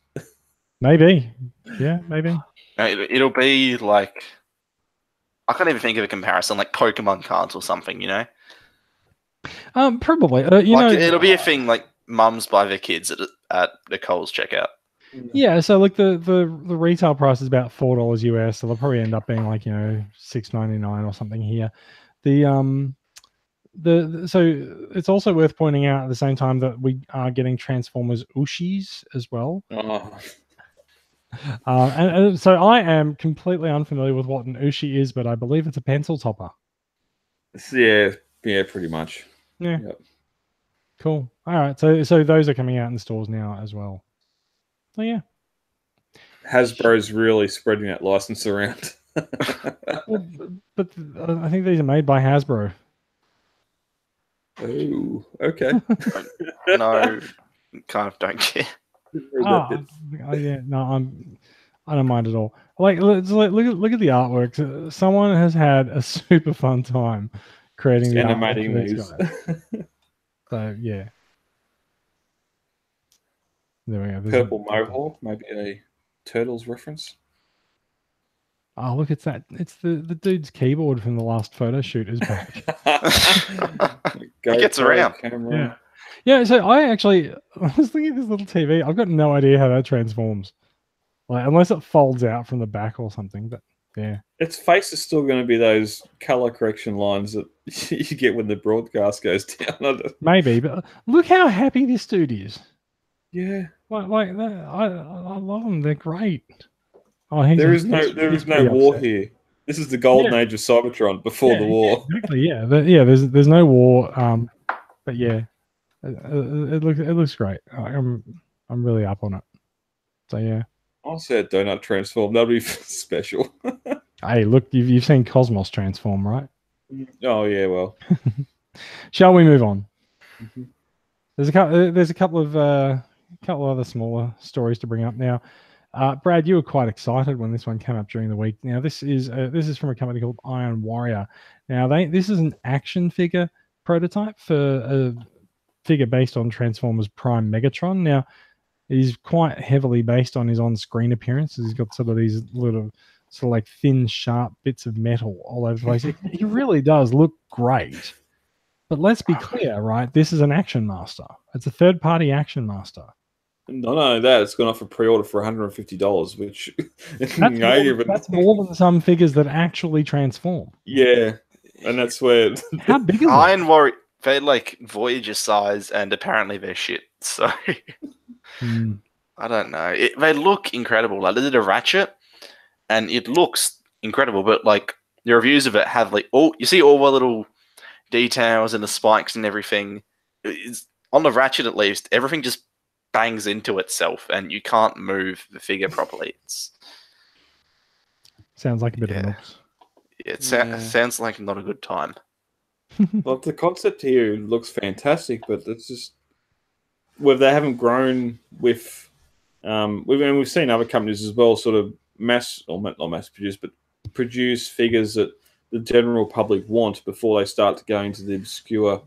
Maybe. Yeah, maybe. It'll be like, I can't even think of a comparison, like Pokemon cards or something, you know? Probably. It'll be a thing like mums buy their kids at the Coles checkout. Yeah, so like the retail price is about $4 US, so they'll probably end up being like $6.99 or something here. So it's also worth pointing out at the same time that we are getting Transformers Ushis as well. Oh. And so I am completely unfamiliar with what an Ushi is, but I believe it's a pencil topper. Yeah, pretty much. Yeah. Yep. Cool. All right. So those are coming out in stores now as well. So yeah. Hasbro's really spreading that license around. Well, but I think these are made by Hasbro. Oh, okay. No, kind of don't care. Yeah, no, I don't mind at all. Like, look at the artwork. Someone has had a super fun time creating the animating these guys. So yeah, there we go. Purple Mohawk, maybe a Turtles reference. Oh, look, it's that. It's the dude's keyboard from the last photo shoot is back. He gets around. Camera. Yeah. So I was thinking of this little TV. I've got no idea how that transforms. Like, unless it folds out from the back or something, but yeah. Its face is still going to be those color correction lines that you get when the broadcast goes down. Maybe, but look how happy this dude is. Yeah. Like that. I love them. They're great. Oh, there is no war here. This is the golden age of Cybertron before the war. Exactly. Yeah. There's no war. But yeah, it looks great. I'm really up on it. So yeah. I said donut transform. That'll be special. Hey, look, you've seen Cosmos transform, right? Oh yeah, well. Shall we move on? Mm-hmm. There's a couple of other smaller stories to bring up now. Brad, you were quite excited when this one came up during the week. Now, this is from a company called Iron Warrior. Now, this is an action figure prototype for a figure based on Transformers Prime Megatron. Now, he's quite heavily based on his on-screen appearance. He's got some of these little sort of like thin, sharp bits of metal all over the place. He really does look great. But let's be clear, right? This is an Action Master. It's a third-party Action Master. Not only that, it's gone off for pre-order for $150, which that's more than some figures that actually transform. Yeah, and that's where how big is Iron Warrior? They're like Voyager size, and apparently they're shit. So I don't know. They look incredible. Like they did a Ratchet, and it looks incredible. But like the reviews of it have like you see all the little details and the spikes and everything. On the Ratchet, at least, everything just bangs into itself, and you can't move the figure properly. Sounds like a bit of an oops. It sounds like not a good time. Well, the concept here looks fantastic, but it's just whether they haven't grown with. We've seen other companies as well, sort of not mass produce, but produce figures that the general public want before they start to go into the obscure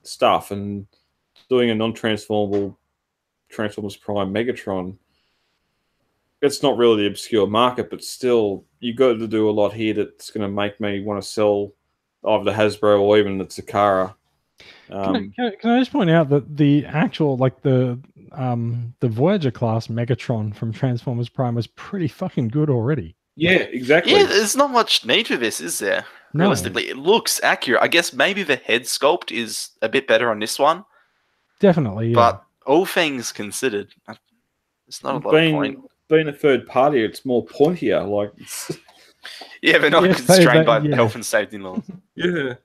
stuff, and doing a non-transformable Transformers Prime Megatron. It's not really the obscure market, but still, you got to do a lot here that's going to make me want to sell either the Hasbro or even the Takara. Can I just point out that the actual, like the Voyager class Megatron from Transformers Prime was pretty fucking good already. Yeah, exactly. Yeah, there's not much need for this, is there? No. Realistically, it looks accurate. I guess maybe the head sculpt is a bit better on this one. Definitely, yeah. But all things considered, it's not a lot of point. Being a third party, it's more pointier. Like, yeah, they're not constrained by health and safety laws. Yeah.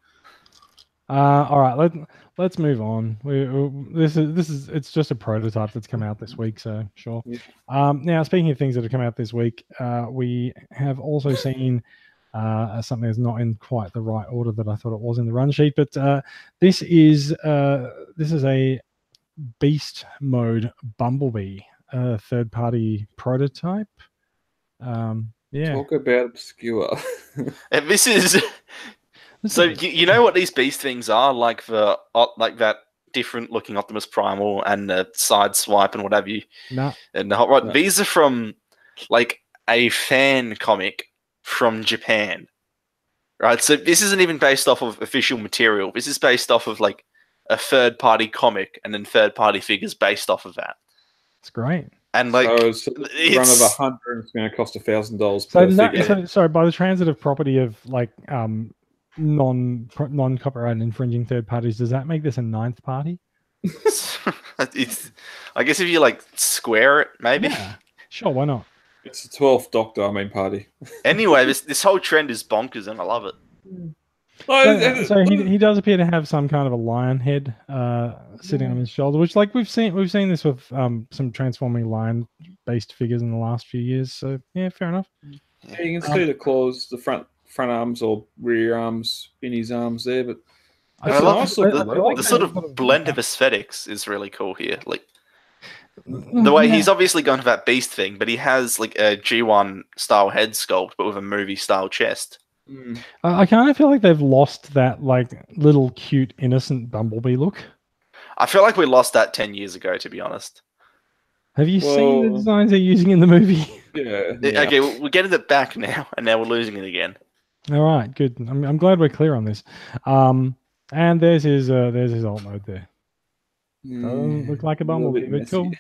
All right, let's move on. It's just a prototype that's come out this week, so sure. Yeah. Now, speaking of things that have come out this week, we have also seen something that's not in quite the right order that I thought it was in the run sheet, but this is a Beast Mode Bumblebee, third-party prototype. Yeah. Talk about obscure. And this is. So you know what these beast things are, like that different looking Optimus Primal and the side swipe and what have you. No. And the hot rod. No. These are from like a fan comic from Japan. Right, so this isn't even based off of official material. This is based off of like a third-party comic and then third-party figures based off of that. It's great. And like, so a run of 100, it's going to cost $1,000 per figure. So sorry, by the transitive property of like non-copyright infringing third parties, does that make this a ninth party? I guess if you like square it, maybe. Yeah, sure, why not? It's the 12th Doctor, party. Anyway, this whole trend is bonkers, and I love it. So he does appear to have some kind of a lion head sitting on his shoulder, which like we've seen this with some transforming lion based figures in the last few years. So yeah, fair enough. Yeah, you can see the claws, the front arms or rear arms in his arms there, but I love the sort of blend of aesthetics is really cool here. Like the way he's obviously gone for that beast thing, but he has like a G1 style head sculpt, but with a movie style chest. I kind of feel like they've lost that like little cute innocent Bumblebee look. I feel like we lost that 10 years ago, to be honest. Have you seen the designs they're using in the movie? Yeah. Okay, we're getting it back now, and now we're losing it again. All right, good. I'm glad we're clear on this. And there's his alt mode there. Doesn't look like a Bumblebee, but cool.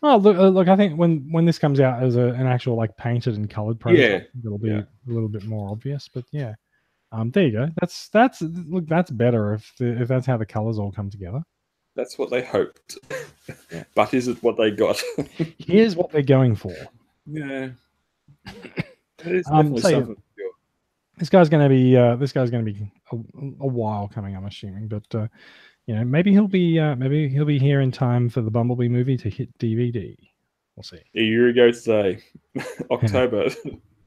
Oh, look! I think when this comes out as an actual like painted and colored prototype, it'll be a little bit more obvious. But yeah, there you go. That's better if that's how the colors all come together. That's what they hoped, but is it what they got? Here's what they're going for. Yeah, it's definitely something. This guy's going to be a while coming, I'm assuming, but. Maybe he'll be here in time for the Bumblebee movie to hit DVD. We'll see. A year ago today, October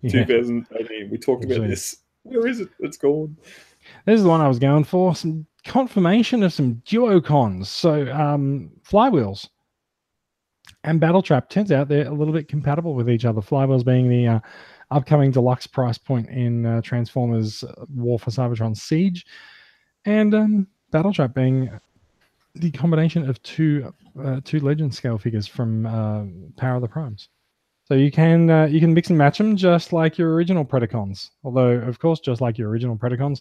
2018, we talked about this. Where is it? It's gone. This is the one I was going for. Some confirmation of some duocons. So Flywheels and Battletrap. Turns out they're a little bit compatible with each other. Flywheels being the upcoming deluxe price point in Transformers War for Cybertron Siege, and Battletrap being the combination of two legend scale figures from Power of the Primes. So you can mix and match them just like your original Predacons. Although, of course, just like your original Duocons,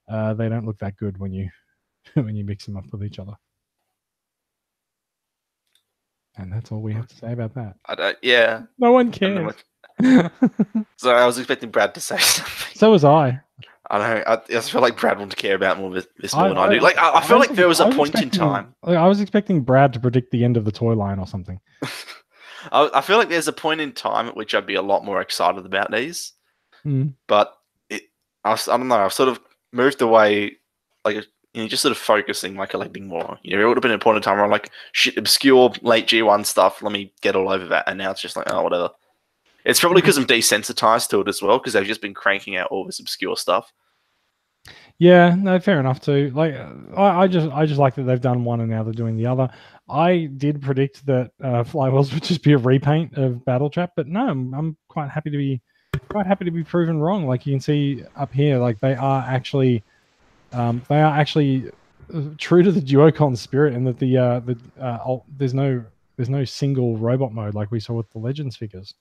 they don't look that good when you mix them up with each other. And that's all we have to say about that. Yeah. No one cares. So I was expecting Brad to say something. So was I. I know. I just feel like Brad wants to care about this more than I do. Like, I feel like there was a point in time. I was expecting Brad to predict the end of the toy line or something. I feel like there's a point in time at which I'd be a lot more excited about these. But I don't know. I've sort of moved away, like, just sort of focusing my collecting more. There would have been a point in time where I'm like, shit, obscure late G1 stuff. Let me get all over that. And now it's just like, oh, whatever. It's probably because I'm desensitized to it as well, because they've just been cranking out all this obscure stuff. Yeah, no, fair enough too. Like, I just like that they've done one and now they're doing the other. I did predict that Flywheels would just be a repaint of Battletrap, but no, I'm quite happy to be proven wrong. Like you can see up here, like they are actually true to the Duocon spirit, and that there's no single robot mode like we saw with the Legends figures.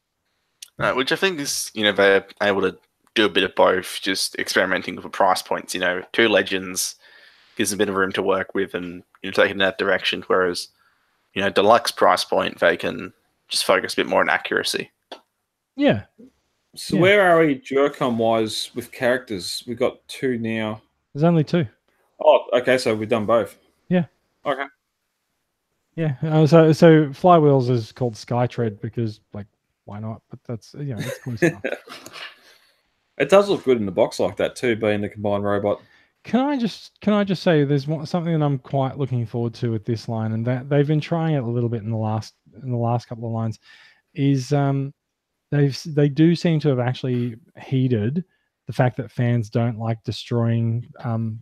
Which I think is, they're able to do a bit of both, just experimenting with the price points. Two Legends gives a bit of room to work with and take it in that direction, whereas, deluxe price point, they can just focus a bit more on accuracy. Yeah. So where are we Duocon-wise with characters? We've got two now. There's only two. Oh, okay, so we've done both. Yeah. Okay. Yeah. So Flywheels is called Skytread because, like, why not? But that's it's cool stuff. It does look good in the box like that too, being the combined robot. Can I just say there's something that I'm quite looking forward to with this line, and that they've been trying it a little bit in the last couple of lines, is they do seem to have actually heeded the fact that fans don't like destroying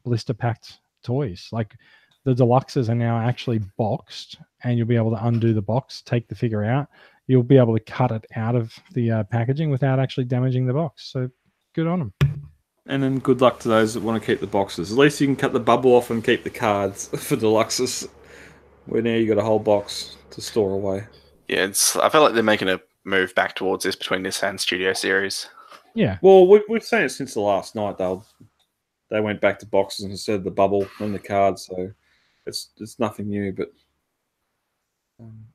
blister packed toys. Like the deluxes are now actually boxed, and you'll be able to undo the box, take the figure out. You'll be able to cut it out of the packaging without actually damaging the box. So good on them. And then good luck to those that want to keep the boxes. At least you can cut the bubble off and keep the cards for deluxes. Where now you got a whole box to store away. Yeah, I feel like they're making a move back towards this between this and Studio Series. Yeah. Well, we've seen it since the last night. They went back to boxes instead of the bubble and the cards, so it's nothing new. But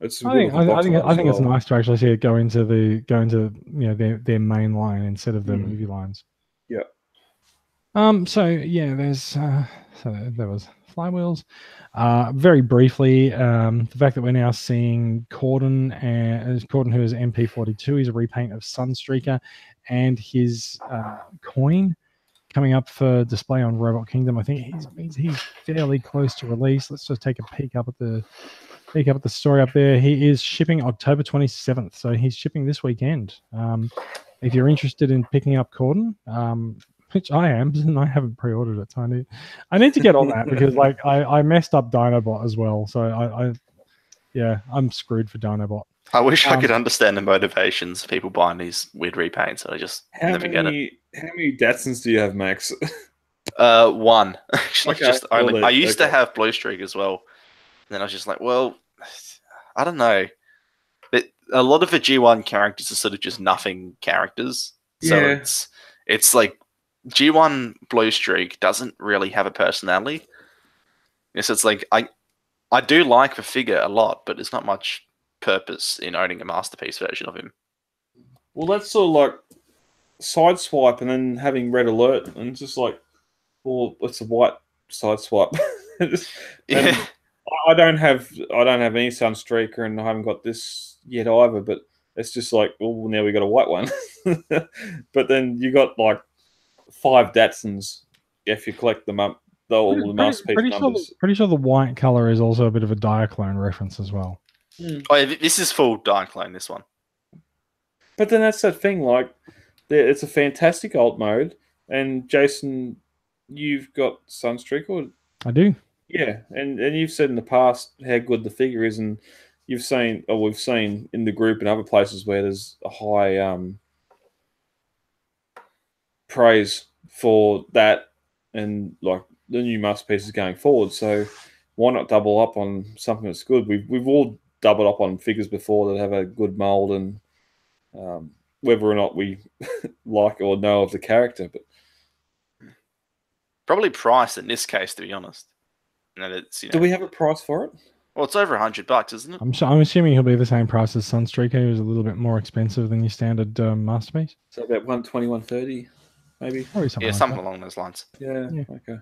it's a good looking box art I as think it's well. nice to actually see it go into their main line instead of the movie lines. Yeah. So yeah, there's so there was flywheels. Very briefly, the fact that we're now seeing Corden, who is MP42, he's a repaint of Sunstreaker, and his coin coming up for display on Robot Kingdom. I think he's fairly close to release. Let's just take a peek up at the story up there. He is shipping October 27th, so he's shipping this weekend. If you're interested in picking up Corden, which I am, and I haven't pre-ordered it, so I need to get on that because like I messed up Dinobot as well, so I'm screwed for Dinobot. I wish I could understand the motivations of people buying these weird repaints. I just never get it. How many Datsuns do you have, Max? One. Actually, Okay, just only. well, I used to have Blue Streak as well. And then I was just like, well, I don't know. But a lot of the G1 characters are sort of just nothing characters. So it's like G1 Blue Streak doesn't really have a personality. Yes, it's like I do like the figure a lot, but there's not much purpose in owning a masterpiece version of him. Well, that's sort of like Sideswipe and then having Red Alert, and it's just like, well, it's a white Sideswipe. Yeah. I don't have any Sunstreaker, and I haven't got this yet either. But it's just like, well, now we got a white one. But then you got like 5 Datsuns if you collect them up. All the masterpiece numbers. Pretty sure the white color is also a bit of a Diaclone reference as well. Oh, yeah, this is full Diaclone, this one. But then that's that thing, like, it's a fantastic alt mode, and Jason, you've got Sunstreaker. I do. Yeah, and you've said in the past how good the figure is, and we've seen in the group and other places where there's a high praise for that, and like the new masterpieces going forward. So why not double up on something that's good? We've all doubled up on figures before that have a good mold, and whether or not we like or know of the character, but probably price in this case, to be honest. Do we have a price for it? Well, it's over $100, isn't it? I'm assuming he'll be the same price as Sunstreaker, who's a little bit more expensive than your standard masterpiece. So about 120, 130, maybe. Probably something along those lines. Yeah. Okay.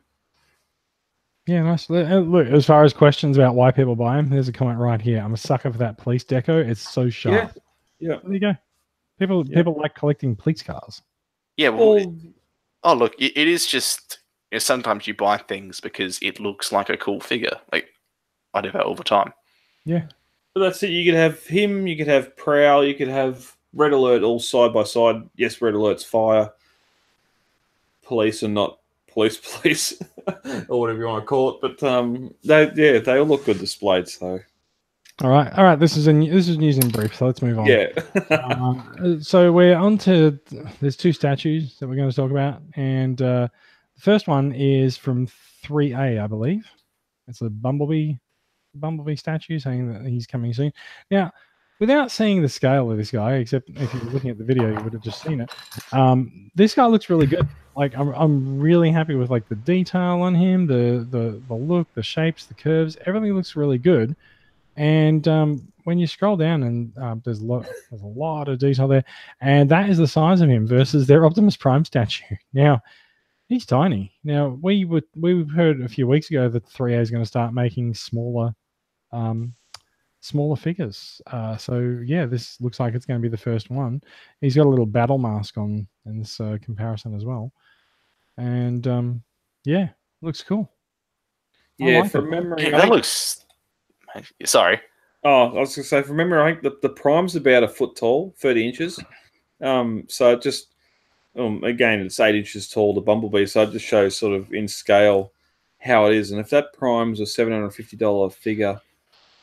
Yeah, nice. Look, as far as questions about why people buy them, there's a comment right here. I'm a sucker for that police deco. It's so sharp. Yeah. There you go. People like collecting police cars. Yeah. Well, oh look, it is just. Sometimes you buy things because it looks like a cool figure. Like I do that all the time. Yeah. But that's it. You could have him. You could have Prowl. You could have Red Alert all side by side. Yes, Red Alert's fire. Police and not police, or whatever you want to call it. But they all look good displayed. So. All right. This is news in brief. So let's move on. Yeah. So we're on to. There's 2 statues that we're going to talk about, and the first one is from 3A, I believe. It's a Bumblebee statue saying that he's coming soon. Now, without seeing the scale of this guy, except if you were looking at the video, you would have just seen it. This guy looks really good. Like I'm really happy with like the detail on him, the look, the shapes, the curves. Everything looks really good. And when you scroll down, and there's a lot of detail there, and that is the size of him versus their Optimus Prime statue. Now, he's tiny. Now we heard a few weeks ago that 3A is going to start making smaller figures. So yeah, this looks like it's going to be the first one. He's got a little battle mask on in this comparison as well, and looks cool. Yeah, from memory, that looks. Sorry. Oh, I was going to say, from memory, I think the Prime's about a foot tall, 30 inches. So it just. Again, it's 8 inches tall, the Bumblebee, so it just shows sort of in scale how it is. And if that Prime's a $750 figure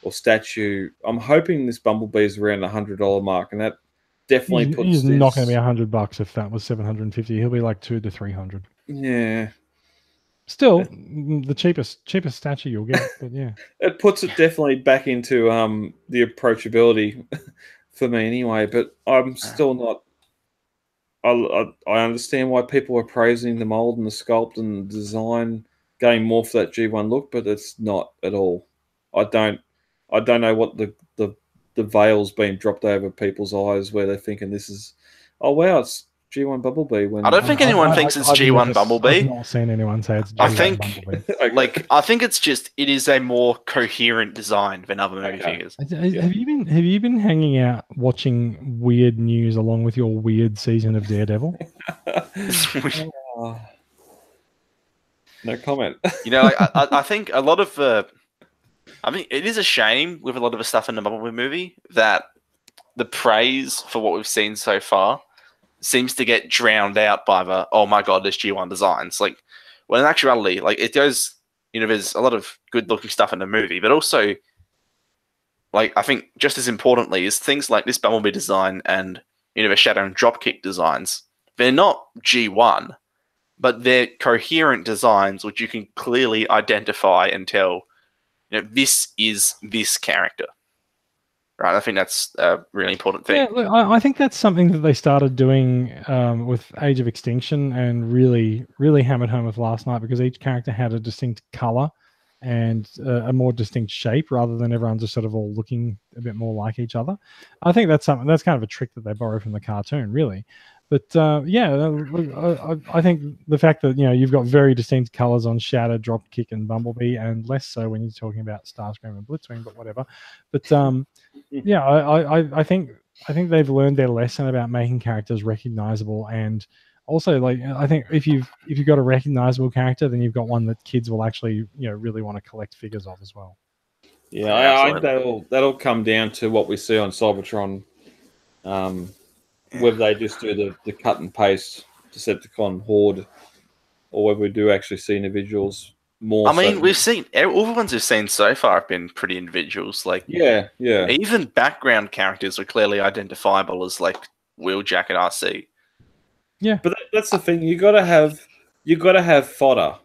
or statue, I'm hoping this Bumblebee is around the $100 mark, and that definitely puts. He's not going to be $100 if that was $750. He'll be like $200 to $300. Yeah. Still, the cheapest statue you'll get, but yeah, it puts it definitely back into the approachability for me anyway. But I'm still not. I understand why people are praising the mold and the sculpt and the design, going more for that G1 look, but it's not at all. I don't know what the veil's been dropped over people's eyes where they're thinking this is, oh wow, it's G1 Bumblebee. When I don't think anyone thinks it's G1 Bumblebee. I've not seen anyone say it's G1 Bumblebee. Okay. I think it's just it is a more coherent design than other movie figures. Have you been hanging out watching weird news along with your weird season of Daredevil? No comment. I think a lot of I mean, it is a shame with a lot of the stuff in the Bumblebee movie that the praise for what we've seen so far seems to get drowned out by the, oh my god, there's G1 designs. Like, well, in actuality, like, it goes, there's a lot of good looking stuff in the movie, but also, like, I think just as importantly is things like this Bumblebee design and, the Shadow and Dropkick designs. They're not G1, but they're coherent designs which you can clearly identify and tell, this is this character. Right, I think that's a really important thing. Yeah, look, I think that's something that they started doing with Age of Extinction and really, really hammered home with last night, because each character had a distinct color and a more distinct shape rather than everyone just sort of all looking a bit more like each other. I think that's kind of a trick that they borrow from the cartoon, really. But I think the fact that you've got very distinct colors on Shadow, Dropkick, and Bumblebee, and less so when you're talking about Starscream and Blitzwing, but whatever. But yeah, I think they've learned their lesson about making characters recognizable, and also, like, I think if you've got a recognizable character, then you've got one that kids will actually really want to collect figures of as well. Yeah, I think that'll come down to what we see on Cybertron. Whether they just do the cut and paste Decepticon Horde, or whether we do actually see individuals more. I mean, we've seen all the ones we've seen so far have been pretty individuals. Like, yeah. Even background characters were clearly identifiable as like Wheeljack and RC. Yeah, but that's the thing. You got to have fodder,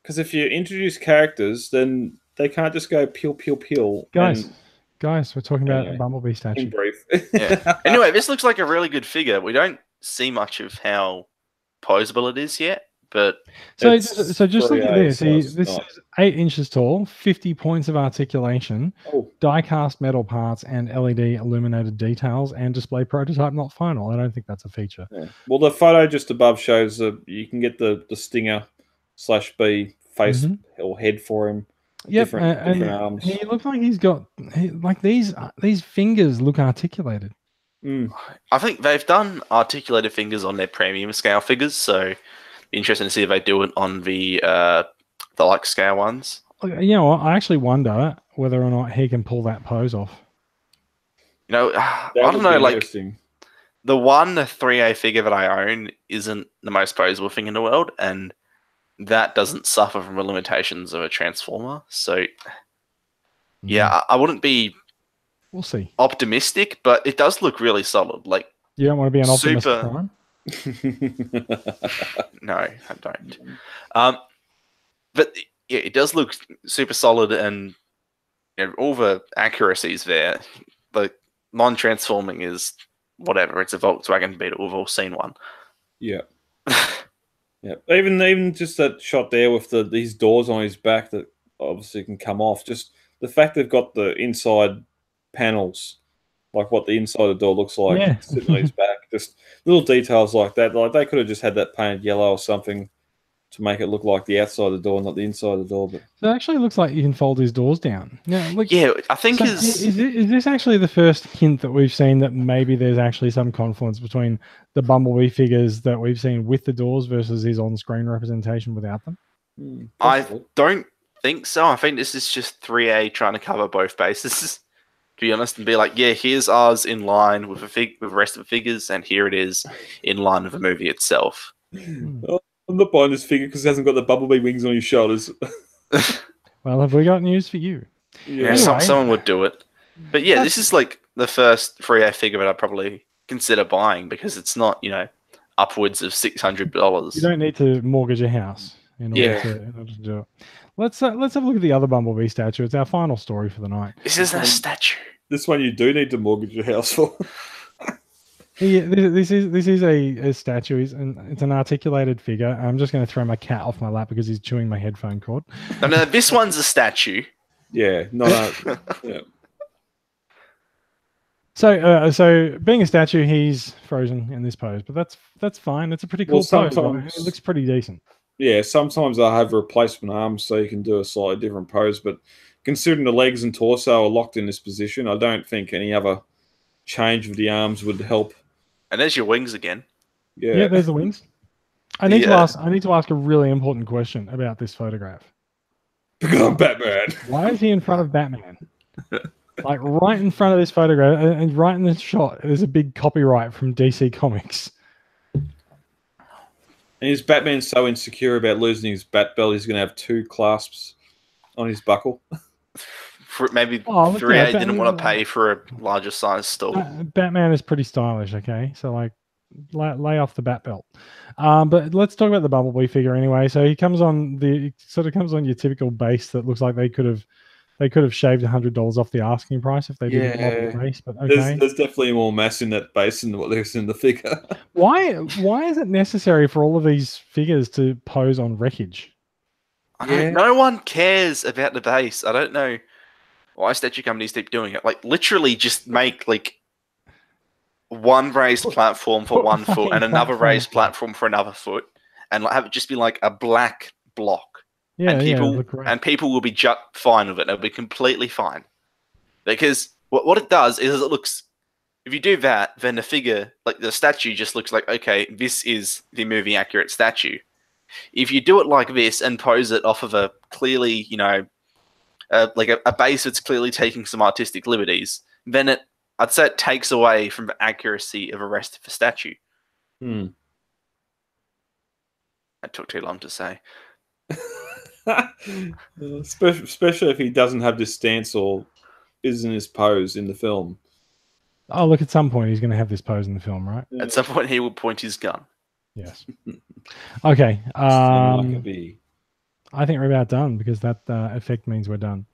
because if you introduce characters, then they can't just go peel. Guys, we're talking about the Bumblebee statue. In brief. Yeah. Anyway, this looks like a really good figure. We don't see much of how poseable it is yet, but so just look at this. This is 8 inches tall, 50 points of articulation, die-cast metal parts, and LED illuminated details, and display prototype not final. I don't think that's a feature. Yeah. Well, the photo just above shows you can get the Stinger /B face or head for him. Yep, different arms. He looks like he's got like these fingers look articulated. I think they've done articulated fingers on their premium scale figures, so interesting to see if they do it on the like scale ones. I actually wonder whether or not he can pull that pose off. I don't know. Like the 3A figure that I own isn't the most poseable thing in the world, and that doesn't suffer from the limitations of a Transformer. So, yeah, I wouldn't be. We'll see. Optimistic, but it does look really solid. Like, you don't want to be an Optimus Prime? No, I don't. But yeah, it does look super solid, and all the accuracies there. The non-transforming is whatever. It's a Volkswagen Beetle. We've all seen one. Yeah. Yeah, even just that shot there with these doors on his back that obviously can come off. Just the fact they've got the inside panels, like what the inside of the door looks like, sitting on his back. Just little details like that. Like they could have just had that painted yellow or something to make it look like the outside of the door, not the inside of the door. But so it actually looks like you can fold his doors down. Now, I think is this actually the first hint that we've seen that maybe there's actually some confluence between the Bumblebee figures that we've seen with the doors versus his on-screen representation without them? I don't think so. I think this is just 3A trying to cover both bases, to be honest, and be like, yeah, here's ours in line with the rest of the figures, and here it is in line with the movie itself. I'm not buying this figure because it hasn't got the Bumblebee wings on his shoulders. Well, have we got news for you? Yeah, anyway. Someone would do it. But yeah, this is like the first 3A figure that I'd probably consider buying, because it's not, upwards of $600. You don't need to mortgage a house in order to do it. Let's have a look at the other Bumblebee statue. It's our final story for the night. This isn't a statue. This one you do need to mortgage your house for. Yeah, this is a statue. It's an articulated figure. I'm just going to throw my cat off my lap because he's chewing my headphone cord. No, this one's a statue. Yeah, no. Yeah. So being a statue, he's frozen in this pose, but that's fine. It's a pretty cool pose. Right? It looks pretty decent. Yeah, sometimes I have replacement arms so you can do a slightly different pose, but considering the legs and torso are locked in this position, I don't think any other change of the arms would help. And there's your wings again. Yeah, there's the wings. I need to ask a really important question about this photograph. Because I'm Batman. Why is he in front of Batman? Like right in front of this photograph and right in this shot, there's a big copyright from DC Comics. And is Batman so insecure about losing his bat belt, he's going to have 2 clasps on his buckle? Maybe 3A didn't want to pay for a larger size stool. Batman is pretty stylish, okay? So, like, lay off the bat belt. But let's talk about the Bumblebee figure anyway. So he comes on your typical base that looks like they could have shaved $100 off the asking price if they didn't model the base. But okay, there's definitely more mass in that base than what there's in the figure. Why is it necessary for all of these figures to pose on wreckage? No one cares about the base. I don't know why statue companies keep doing it. Like, literally just make, like, one raised platform for one foot and another raised platform for another foot, and have it just be like a black block. Yeah, and people will be just fine with it. They'll be completely fine. Because what it does is it looks... If you do that, then the figure, like the statue, just looks like, okay, this is the movie accurate statue. If you do it like this and pose it off of a clearly, like a base that's clearly taking some artistic liberties, then I'd say it takes away from the accuracy of the rest of the statue. That took too long to say. Especially if he doesn't have this stance or isn't his pose in the film. Oh, look, at some point he's going to have this pose in the film, right? Yeah. At some point he will point his gun. Yes. Okay. I think we're about done because that effect means we're done.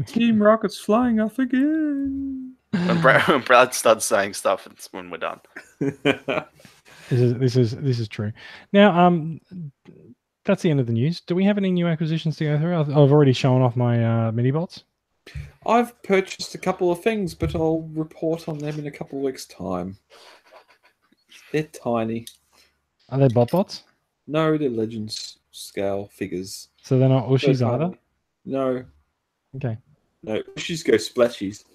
Team Rocket's flying off again. When Brad starts saying stuff, it's when we're done. This is true. Now, that's the end of the news. Do we have any new acquisitions to go through? I've already shown off my mini bots. I've purchased a couple of things, but I'll report on them in a couple of weeks' time. They're tiny. Are they bots? No, they're Legends scale figures. So they're not Ushis either? No. Okay. No, Ushis go splashies.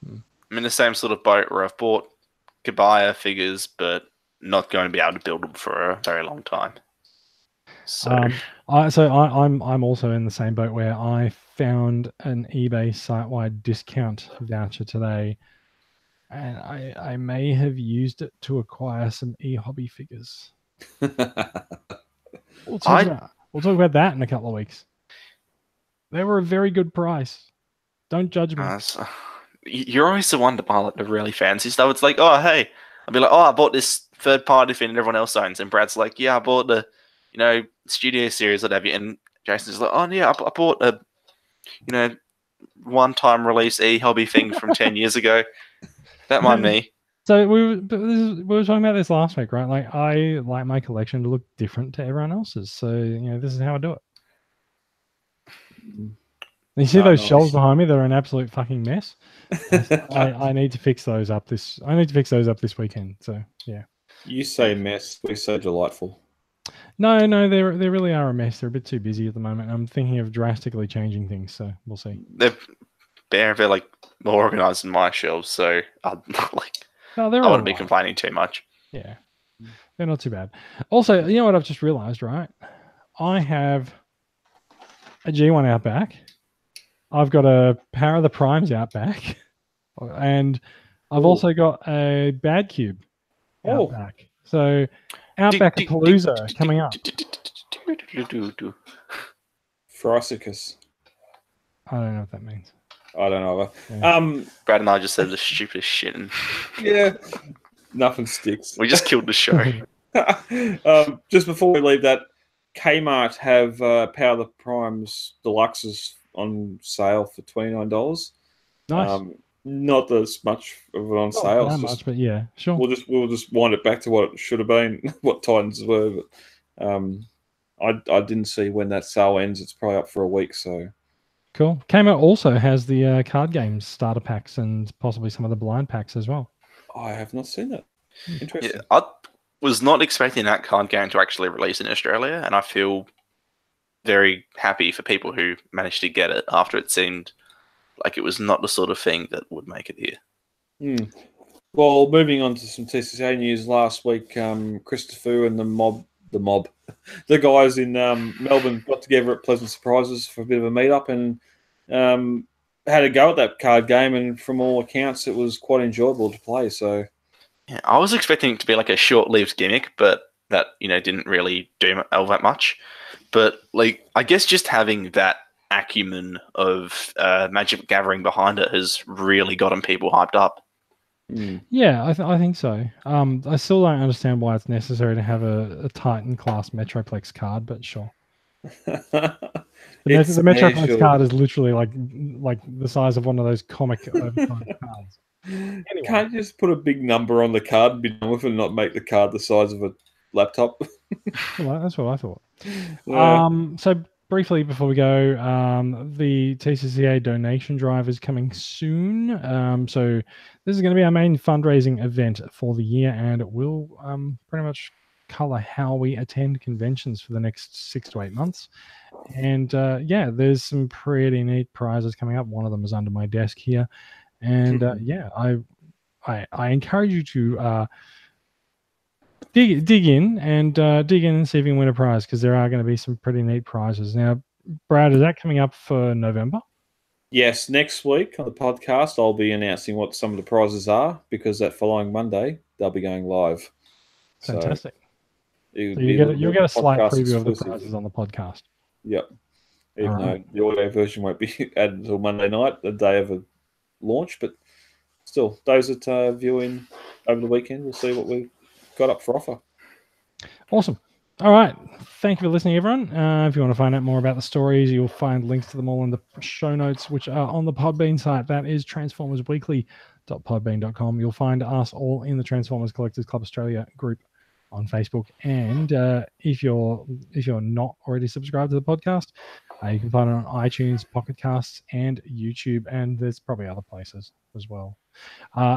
I'm in the same sort of boat where I've bought Kabaya figures, but not going to be able to build them for a very long time. So, I'm also in the same boat where I found an eBay site-wide discount voucher today, and I may have used it to acquire some e-hobby figures. We'll talk about that in a couple of weeks. They were a very good price. Don't judge me. You're always the one to buy like the really fancy stuff. It's like, oh, hey. I'll be like, oh, I bought this third-party thing that everyone else owns. And Brad's like, yeah, I bought the, Studio Series, whatever. And Jason's like, oh, yeah, I bought a, one-time release e-hobby thing from 10 years ago. Don't mind me. So we were talking about this last week, right? Like, I like my collection to look different to everyone else's. So, this is how I do it. You see those shelves behind me that are an absolute fucking mess? I need to fix those up this weekend. So, yeah. You say mess, we say delightful. No, they really are a mess. They're a bit too busy at the moment. I'm thinking of drastically changing things, so we'll see. They're like more organized than my shelves, so I wouldn't be complaining too much. Yeah, they're not too bad. Also, you know what I've just realized, right? I have a G1 out back. I've got a Power of the Primes out back, and I've also got a Bad Cube out back. So Outback Palooza coming up. Frosicus. I don't know what that means. I don't know. Yeah. Brad and I just said the stupidest shit. And yeah, nothing sticks. We just killed the show. Just before we leave that, Kmart have Power of the Primes Deluxes on sale for $29. Nice. Not as much of it on sale. Not that much, but yeah, sure. We'll just wind it back to what it should have been, what Titans were. But I didn't see when that sale ends. It's probably up for a week, so. Cool. Kmart also has the card games starter packs and possibly some of the blind packs as well. I have not seen that. Interesting. Yeah, I was not expecting that card game to actually release in Australia, and I feel very happy for people who managed to get it after it seemed like it was not the sort of thing that would make it here. Well, moving on to some TCCA news last week, Christopher and the guys in Melbourne got together at Pleasant Surprises for a bit of a meet-up and had a go at that card game, and from all accounts, it was quite enjoyable to play. So, yeah, I was expecting it to be like a short-lived gimmick, but that didn't really do all that much. But like, I guess just having that acumen of Magic Gathering behind it has really gotten people hyped up. Yeah, I think so. I still don't understand why it's necessary to have a Titan class Metroplex card, but sure. The Metroplex card is literally like the size of one of those comic cards. Anyway. Can't you just put a big number on the card and be done with it and not make the card the size of a laptop? Well, that's what I thought. Yeah. So briefly before we go, the TCCA donation drive is coming soon. So this is going to be our main fundraising event for the year, and it will pretty much color how we attend conventions for the next 6 to 8 months. And yeah, there's some pretty neat prizes coming up. One of them is under my desk here, and yeah, I encourage you to dig in and see if you can win a prize, because there are going to be some pretty neat prizes. Now, Brad, is that coming up for November? Yes, next week on the podcast, I'll be announcing what some of the prizes are, because that following Monday they'll be going live. Fantastic. So you'll get a slight preview of the prizes on the podcast. Yep. Even though the audio version won't be added until Monday night, the day of a launch, but still, those that viewing over the weekend will see what we've got up for offer. Awesome. All right. Thank you for listening, everyone. If you want to find out more about the stories, you'll find links to them all in the show notes, which are on the Podbean site. That is transformersweekly.podbean.com. You'll find us all in the Transformers Collectors Club Australia group on Facebook. And if you're not already subscribed to the podcast, you can find it on iTunes, Pocket Casts, and YouTube. And there's probably other places as well.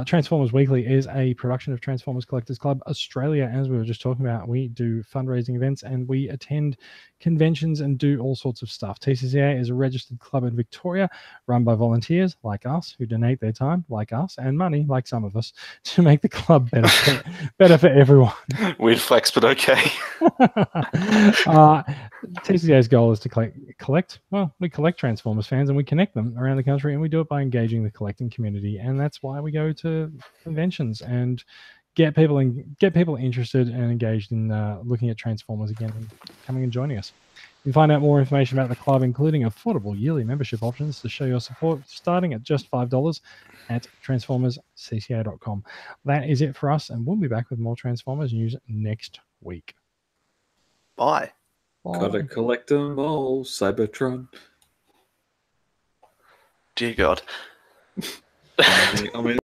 Transformers Weekly is a production of Transformers Collectors Club Australia. As we were just talking about, we do fundraising events and we attend conventions and do all sorts of stuff. TCCA is a registered club in Victoria run by volunteers like us who donate their time like us and money like some of us to make the club better for everyone. Weird flex, but okay. TCCA's goal is to collect. Well, we collect Transformers fans and we connect them around the country, and we do it by engaging the collecting community, and that's why we go to conventions and get people interested and engaged in looking at Transformers again and coming and joining us. You can find out more information about the club, including affordable yearly membership options to show your support, starting at just $5 at transformerscca.com. That is it for us, and we'll be back with more Transformers news next week. Bye. Gotta collect them all, Cybertron. Dear God. I mean,